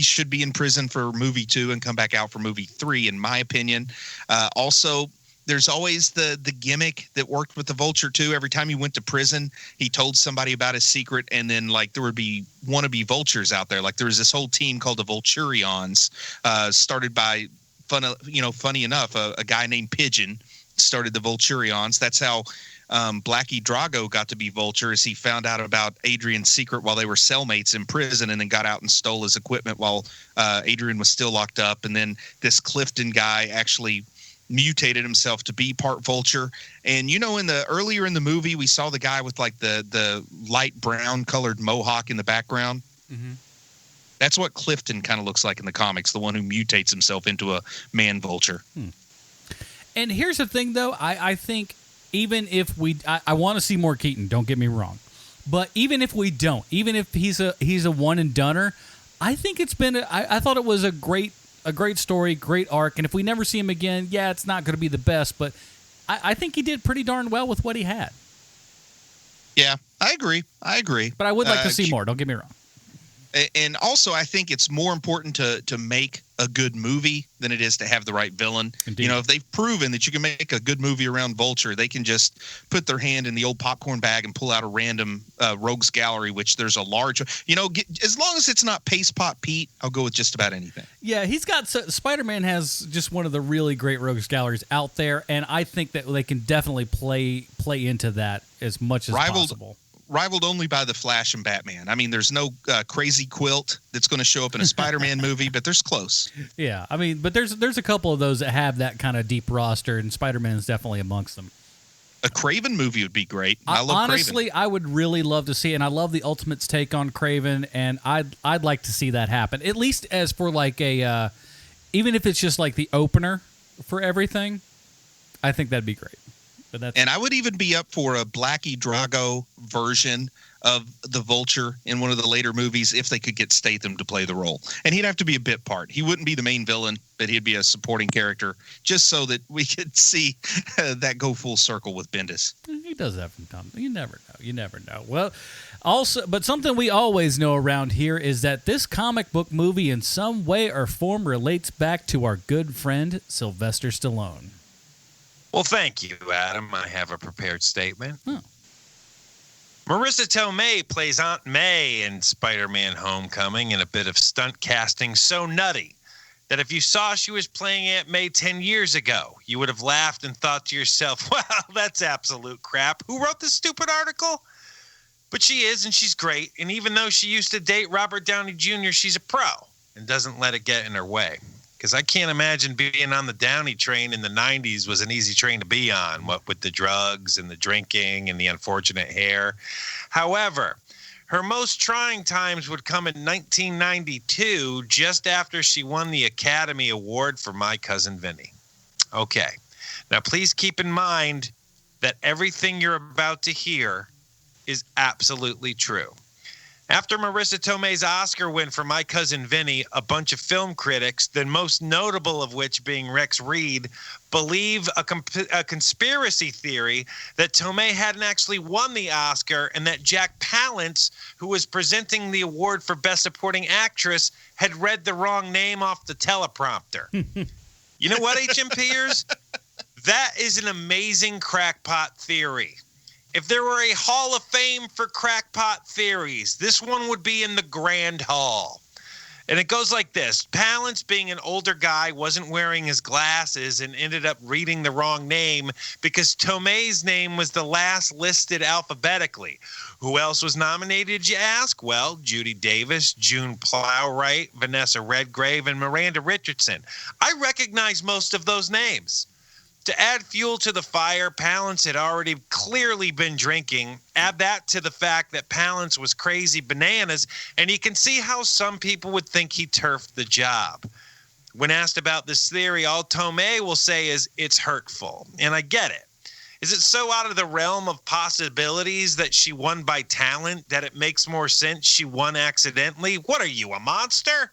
should be in prison for movie 2 and come back out for movie 3, in my opinion. Also. There's always the gimmick that worked with the Vulture too. Every time he went to prison, he told somebody about his secret, and then like there would be wannabe vultures out there. Like there was this whole team called the Vulturions, started by funny enough, a guy named Pigeon started the Vulturions. That's how Blackie Drago got to be Vulture, as he found out about Adrian's secret while they were cellmates in prison, and then got out and stole his equipment while Adrian was still locked up. And then this Clifton guy actually mutated himself to be part Vulture. And you know, earlier in the movie we saw the guy with like the light brown colored mohawk in the background. Mm-hmm. That's what Clifton kind of looks like in the comics, the one who mutates himself into a man Vulture. And here's the thing though, I think even if I want to see more Keaton, don't get me wrong, but even if we don't, even if he's a one and doneer, I think it's been I thought it was a great story, great arc, and if we never see him again, yeah, it's not going to be the best, but I think he did pretty darn well with what he had. Yeah, I agree. But I would like to see more, don't get me wrong. And also, I think it's more important to make a good movie than it is to have the right villain. Indeed. You know, if they've proven that you can make a good movie around Vulture, they can just put their hand in the old popcorn bag and pull out a random rogues gallery, which there's a large, as long as it's not Paste Pot Pete, I'll go with just about anything. Yeah, Spider-Man has just one of the really great rogues galleries out there, and I think that they can definitely play into that as much as possible. Rivaled only by The Flash and Batman. I mean, there's no crazy quilt that's going to show up in a Spider-Man movie, but there's close. Yeah, I mean, but there's a couple of those that have that kind of deep roster, and Spider-Man is definitely amongst them. A Kraven movie would be great. I love honestly, Kraven. I would really love to see it, and I love the Ultimate's take on Kraven, and I'd like to see that happen. At least as for like a, even if it's just like the opener for everything, I think that'd be great. And I would even be up for a Blackie Drago version of the Vulture in one of the later movies if they could get Statham to play the role. And he'd have to be a bit part. He wouldn't be the main villain, but he'd be a supporting character, just so that we could see that go full circle with Bendis. He does that from time. You never know. Well, also, but something we always know around here is that this comic book movie in some way or form relates back to our good friend Sylvester Stallone. Well, thank you, Adam. I have a prepared statement. Oh. Marissa Tomei plays Aunt May in Spider-Man Homecoming in a bit of stunt casting so nutty that if you saw she was playing Aunt May 10 years ago, you would have laughed and thought to yourself, well, that's absolute crap. Who wrote this stupid article? But she is, and she's great. And even though she used to date Robert Downey Jr., she's a pro and doesn't let it get in her way. Because I can't imagine being on the Downey train in the 90s was an easy train to be on, what with the drugs and the drinking and the unfortunate hair. However, her most trying times would come in 1992, just after she won the Academy Award for My Cousin Vinny. Okay, now please keep in mind that everything you're about to hear is absolutely true. After Marissa Tomei's Oscar win for My Cousin Vinny, a bunch of film critics, the most notable of which being Rex Reed, believe a conspiracy theory that Tomei hadn't actually won the Oscar and that Jack Palance, who was presenting the award for Best Supporting Actress, had read the wrong name off the teleprompter. You know what, HMPers? That is an amazing crackpot theory. If there were a Hall of Fame for crackpot theories, this one would be in the Grand Hall. And it goes like this. Palance, being an older guy, wasn't wearing his glasses and ended up reading the wrong name because Tomei's name was the last listed alphabetically. Who else was nominated, you ask? Well, Judy Davis, June Plowright, Vanessa Redgrave, and Miranda Richardson. I recognize most of those names. To add fuel to the fire, Palance had already clearly been drinking. Add that to the fact that Palance was crazy bananas, and you can see how some people would think he turfed the job. When asked about this theory, all Tomei will say is, it's hurtful. And I get it. Is it so out of the realm of possibilities that she won by talent that it makes more sense she won accidentally? What are you, a monster?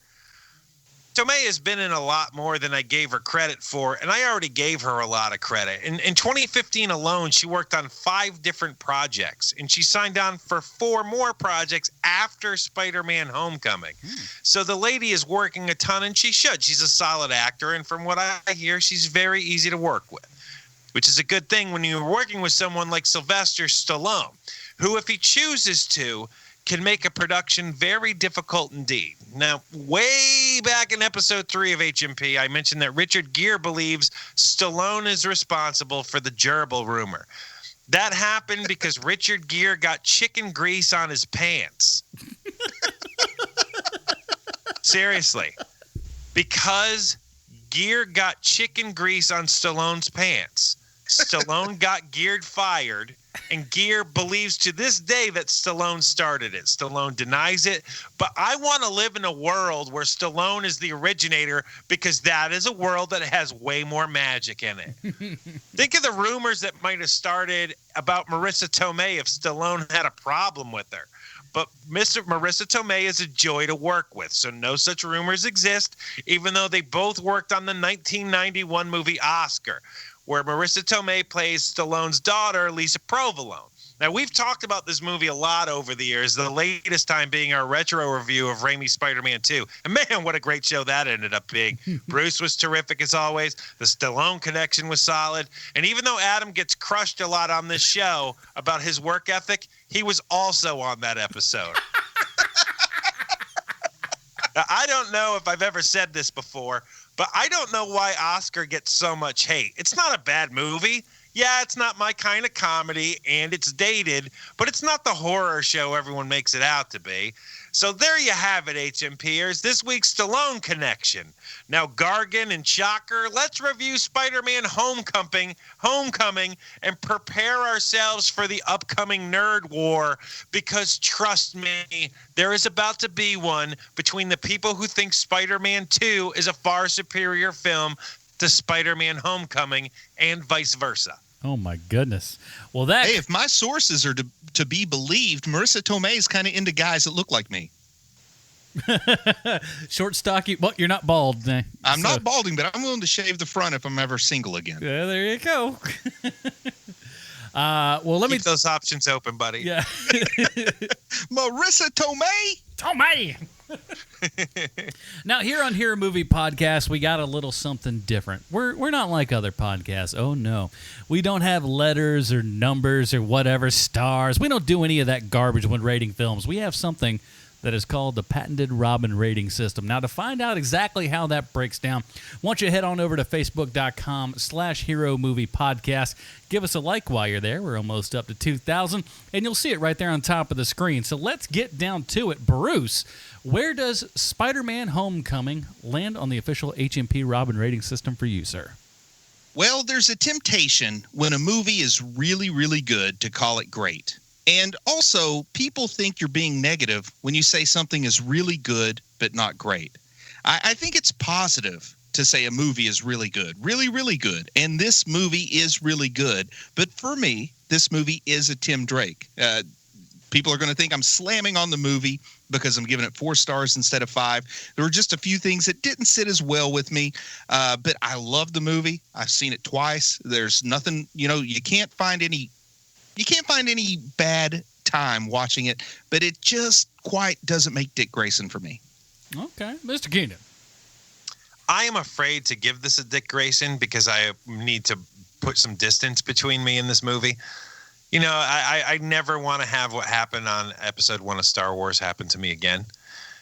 Tomei has been in a lot more than I gave her credit for, and I already gave her a lot of credit. In 2015 alone, she worked on 5 different projects, and she signed on for 4 more projects after Spider-Man Homecoming. So the lady is working a ton, and she should. She's a solid actor, and from what I hear, she's very easy to work with, which is a good thing when you're working with someone like Sylvester Stallone, who, if he chooses to, can make a production very difficult indeed. Now, way back in episode 3 of HMP, I mentioned that Richard Gere believes Stallone is responsible for the gerbil rumor. That happened because Richard Gere got chicken grease on his pants. Seriously. Because Gere got chicken grease on Stallone's pants. Stallone got Gere fired, and Gere believes to this day that Stallone started it. Stallone denies it, but I want to live in a world where Stallone is the originator because that is a world that has way more magic in it. Think of the rumors that might have started about Marissa Tomei if Stallone had a problem with her. But Marissa Tomei is a joy to work with, so no such rumors exist, even though they both worked on the 1991 movie Oscar, where Marissa Tomei plays Stallone's daughter, Lisa Provolone. Now, we've talked about this movie a lot over the years, the latest time being our retro review of Raimi's Spider-Man 2. And man, what a great show that ended up being. Bruce was terrific as always. The Stallone connection was solid. And even though Adam gets crushed a lot on this show about his work ethic, he was also on that episode. Now, I don't know if I've ever said this before, but I don't know why Oscar gets so much hate. It's not a bad movie. Yeah, it's not my kind of comedy, and it's dated, but it's not the horror show everyone makes it out to be. So there you have it, HMPers. This week's Stallone connection. Now, Gargan and Shocker, let's review Spider-Man Homecoming, and prepare ourselves for the upcoming nerd war, because trust me, there is about to be one between the people who think Spider-Man 2 is a far superior film to Spider-Man Homecoming and vice versa. Oh, my goodness. Well, hey, if my sources are to be believed, Marissa Tomei is kind of into guys that look like me. Short, stocky. Well, you're not bald. I'm not balding, but I'm willing to shave the front if I'm ever single again. Yeah, there you go. Well, let me keep those options open, buddy. Yeah. Marissa Tomei. Now, here on Hero Movie Podcast, we got a little something different. We're not like other podcasts. Oh, no. We don't have letters or numbers or whatever, stars. We don't do any of that garbage when rating films. We have something that is called the patented Robin rating system. Now, to find out exactly how that breaks down, why don't you head on over to facebook.com/Hero Movie Podcast. Give us a like while you're there. We're almost up to 2,000, and you'll see it right there on top of the screen. So let's get down to it. Bruce, where does Spider-Man Homecoming land on the official HMP Robin rating system for you, sir? Well, there's a temptation when a movie is really, really good to call it great. And also, people think you're being negative when you say something is really good but not great. I think it's positive to say a movie is really good, really, really good. And this movie is really good. But for me, this movie is a Tim Drake. People are going to think I'm slamming on the movie because I'm giving it 4 stars instead of 5. There were just a few things that didn't sit as well with me, but I love the movie. I've seen it twice. There's nothing, you can't find any bad time watching it, but it just quite doesn't make Dick Grayson for me. Okay, Mr. Keenan. I am afraid to give this a Dick Grayson because I need to put some distance between me and this movie. I never want to have what happened on episode 1 of Star Wars happen to me again.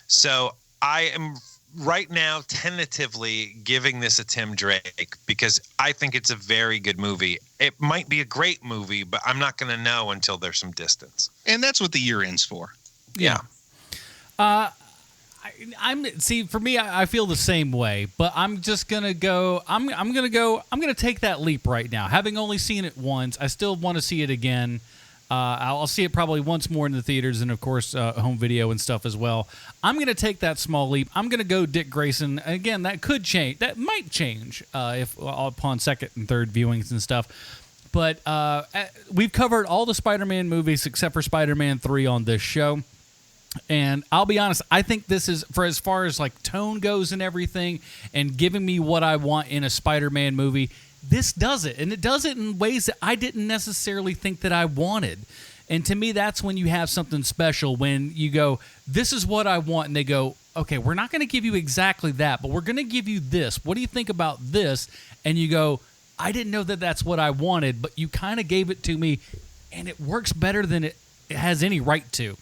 So I am right now tentatively giving this a Tim Drake because I think it's a very good movie. It might be a great movie, but I'm not going to know until there's some distance. And that's what the year ends for. Yeah. For me, I feel the same way, but I'm just gonna go. I'm gonna take that leap right now. Having only seen it once, I still want to see it again. I'll see it probably once more in the theaters and of course home video and stuff as well. I'm gonna take that small leap. I'm gonna go Dick Grayson again. That could change. That might change if upon second and third viewings and stuff. But we've covered all the Spider-Man movies except for Spider-Man 3 on this show. And I'll be honest, I think this is, for as far as like tone goes and everything and giving me what I want in a Spider-Man movie, this does it. And it does it in ways that I didn't necessarily think that I wanted. And to me, that's when you have something special, when you go, this is what I want. And they go, okay, we're not going to give you exactly that, but we're going to give you this. What do you think about this? And you go, I didn't know that that's what I wanted, but you kind of gave it to me, and it works better than it has any right to.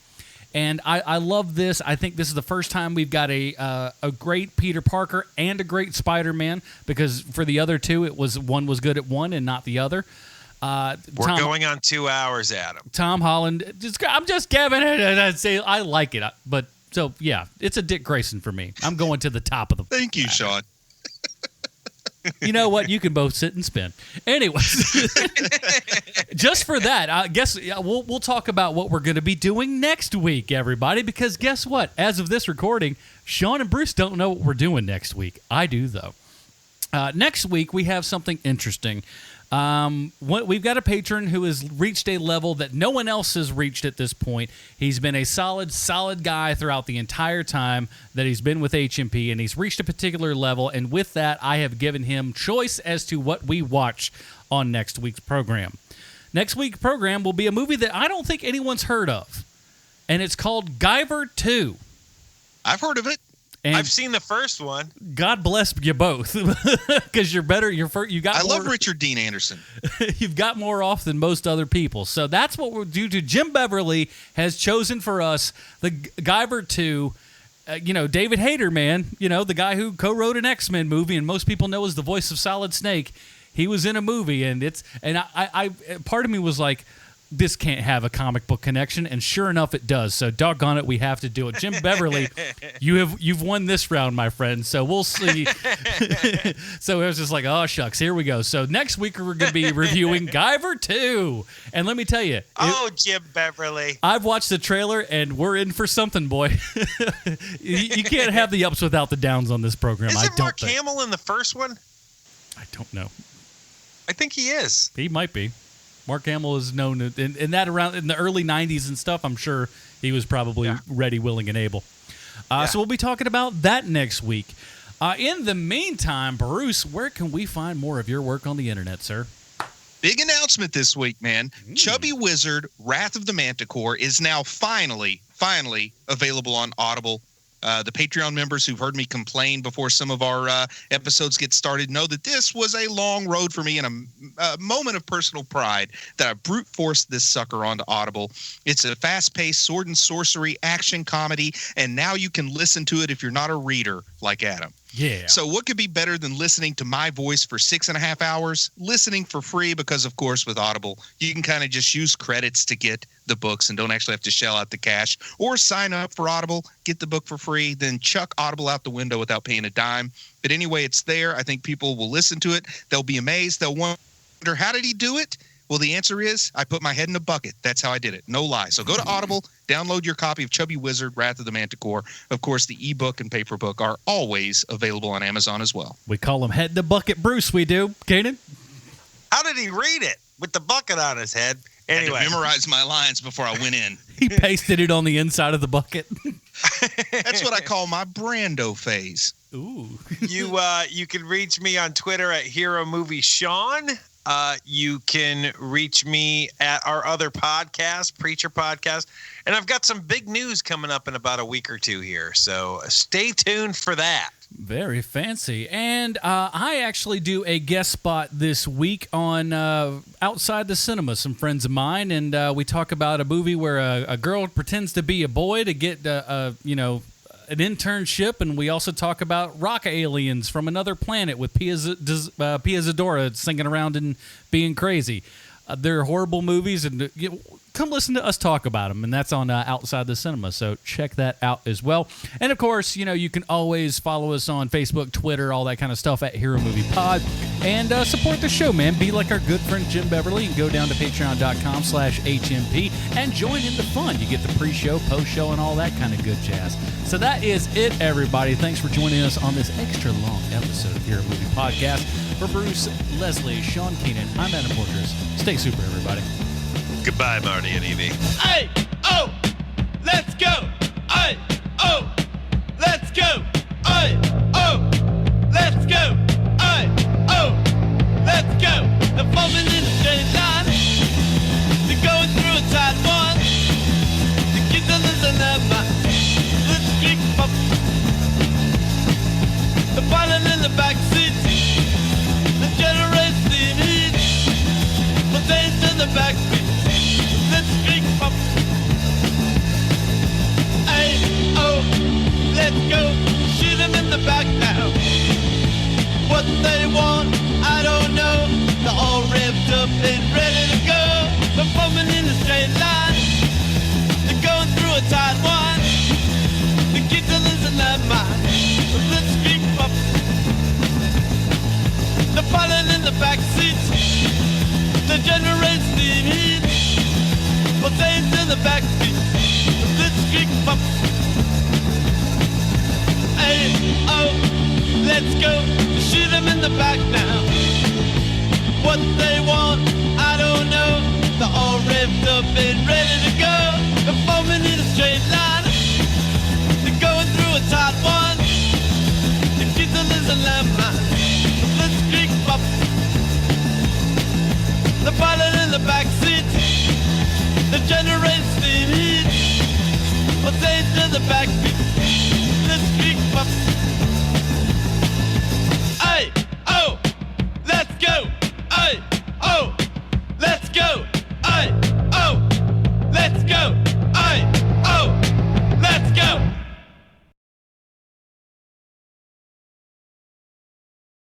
And I love this. I think this is the first time we've got a great Peter Parker and a great Spider-Man, because for the other two, one was good at one and not the other. We're going on 2 hours, Adam. Tom Holland. I'm just giving it. And I'd say I like it. But so, yeah, it's a Dick Grayson for me. I'm going to the top of the. Thank you, Sean. You know what? You can both sit and spin. Anyways, just for that, I guess we'll talk about what we're going to be doing next week, everybody, because guess what? As of this recording, Sean and Bruce don't know what we're doing next week. I do, though. Next week, we have something interesting. We've got a patron who has reached a level that no one else has reached at this point. He's been a solid guy throughout the entire time that he's been with HMP, and he's reached a particular level, and with that, I have given him choice as to what we watch on next week's program. Next week's program will be a movie that I don't think anyone's heard of, and it's called Guyver 2. I've heard of it. And I've seen the first one. God bless you both, because you're better. I love Richard Dean Anderson. You've got more off than most other people. So that's what we're due to. Jim Beverly has chosen for us the Guyver 2. David Hayter, man. The guy who co-wrote an X-Men movie, and most people know as the voice of Solid Snake. He was in a movie, and I part of me was like, this can't have a comic book connection, and sure enough, it does. So doggone it, we have to do it. Jim Beverly, you've won this round, my friend. So we'll see. So it was just like, oh shucks, here we go. So next week we're going to be reviewing Guyver 2, and let me tell you, Jim Beverly, I've watched the trailer, and we're in for something, boy. you can't have the ups without the downs on this program. Isn't Mark Hamill in the first one? I don't know. I think he is. He might be. Mark Hamill is known in that around in the early 90s and stuff. I'm sure he was probably ready, willing, and able. So we'll be talking about that next week. In the meantime, Bruce, where can we find more of your work on the internet, sir? Big announcement this week, man. Chubby Wizard, Wrath of the Manticore is now finally available on Audible. The Patreon members who've heard me complain before some of our episodes get started know that this was a long road for me, and a moment of personal pride that I brute forced this sucker onto Audible. It's a fast-paced sword and sorcery action comedy, and now you can listen to it if you're not a reader like Adam. Yeah. So what could be better than listening to my voice for 6.5 hours? Listening for free, because, of course, with Audible, you can kind of just use credits to get the books and don't actually have to shell out the cash, or sign up for Audible, get the book for free, then chuck Audible out the window without paying a dime. But anyway, it's there. I think people will listen to it. They'll be amazed. They'll wonder, how did he do it? Well, the answer is I put my head in a bucket. That's how I did it. No lie. So go to Audible, download your copy of Chubby Wizard, Wrath of the Manticore. Of course, the ebook and paper book are always available on Amazon as well. We call him Head in the Bucket Bruce, we do. Keenan? How did he read it with the bucket on his head? Anyway. I had to memorize my lines before I went in. He pasted it on the inside of the bucket. That's what I call my Brando phase. Ooh. You can reach me on Twitter at Hero Movie Sean. You can reach me at our other podcast, Preacher Podcast. And I've got some big news coming up in about a week or two here. So stay tuned for that. Very fancy. And I actually do a guest spot this week on Outside the Cinema, some friends of mine. And we talk about a movie where a girl pretends to be a boy to get, an internship. And we also talk about rock aliens from another planet with Pia Zadora singing around and being crazy. They're horrible movies, and come listen to us talk about them, and that's on Outside the Cinema, so check that out as well. And, of course, you can always follow us on Facebook, Twitter, all that kind of stuff at Hero Movie Pod, and support the show, man. Be like our good friend Jim Beverly and go down to patreon.com/HMP and join in the fun. You get the pre-show, post-show, and all that kind of good jazz. So that is it, everybody. Thanks for joining us on this extra long episode of Hero Movie Podcast. For Bruce, Leslie, Sean Keenan, I'm Adam Portrais. Stay super, everybody. Goodbye, Marty and Evie. Hey, oh, let's go. Hey, oh, let's go. Hey, oh, let's go. Hey, oh, let's go. The foam in the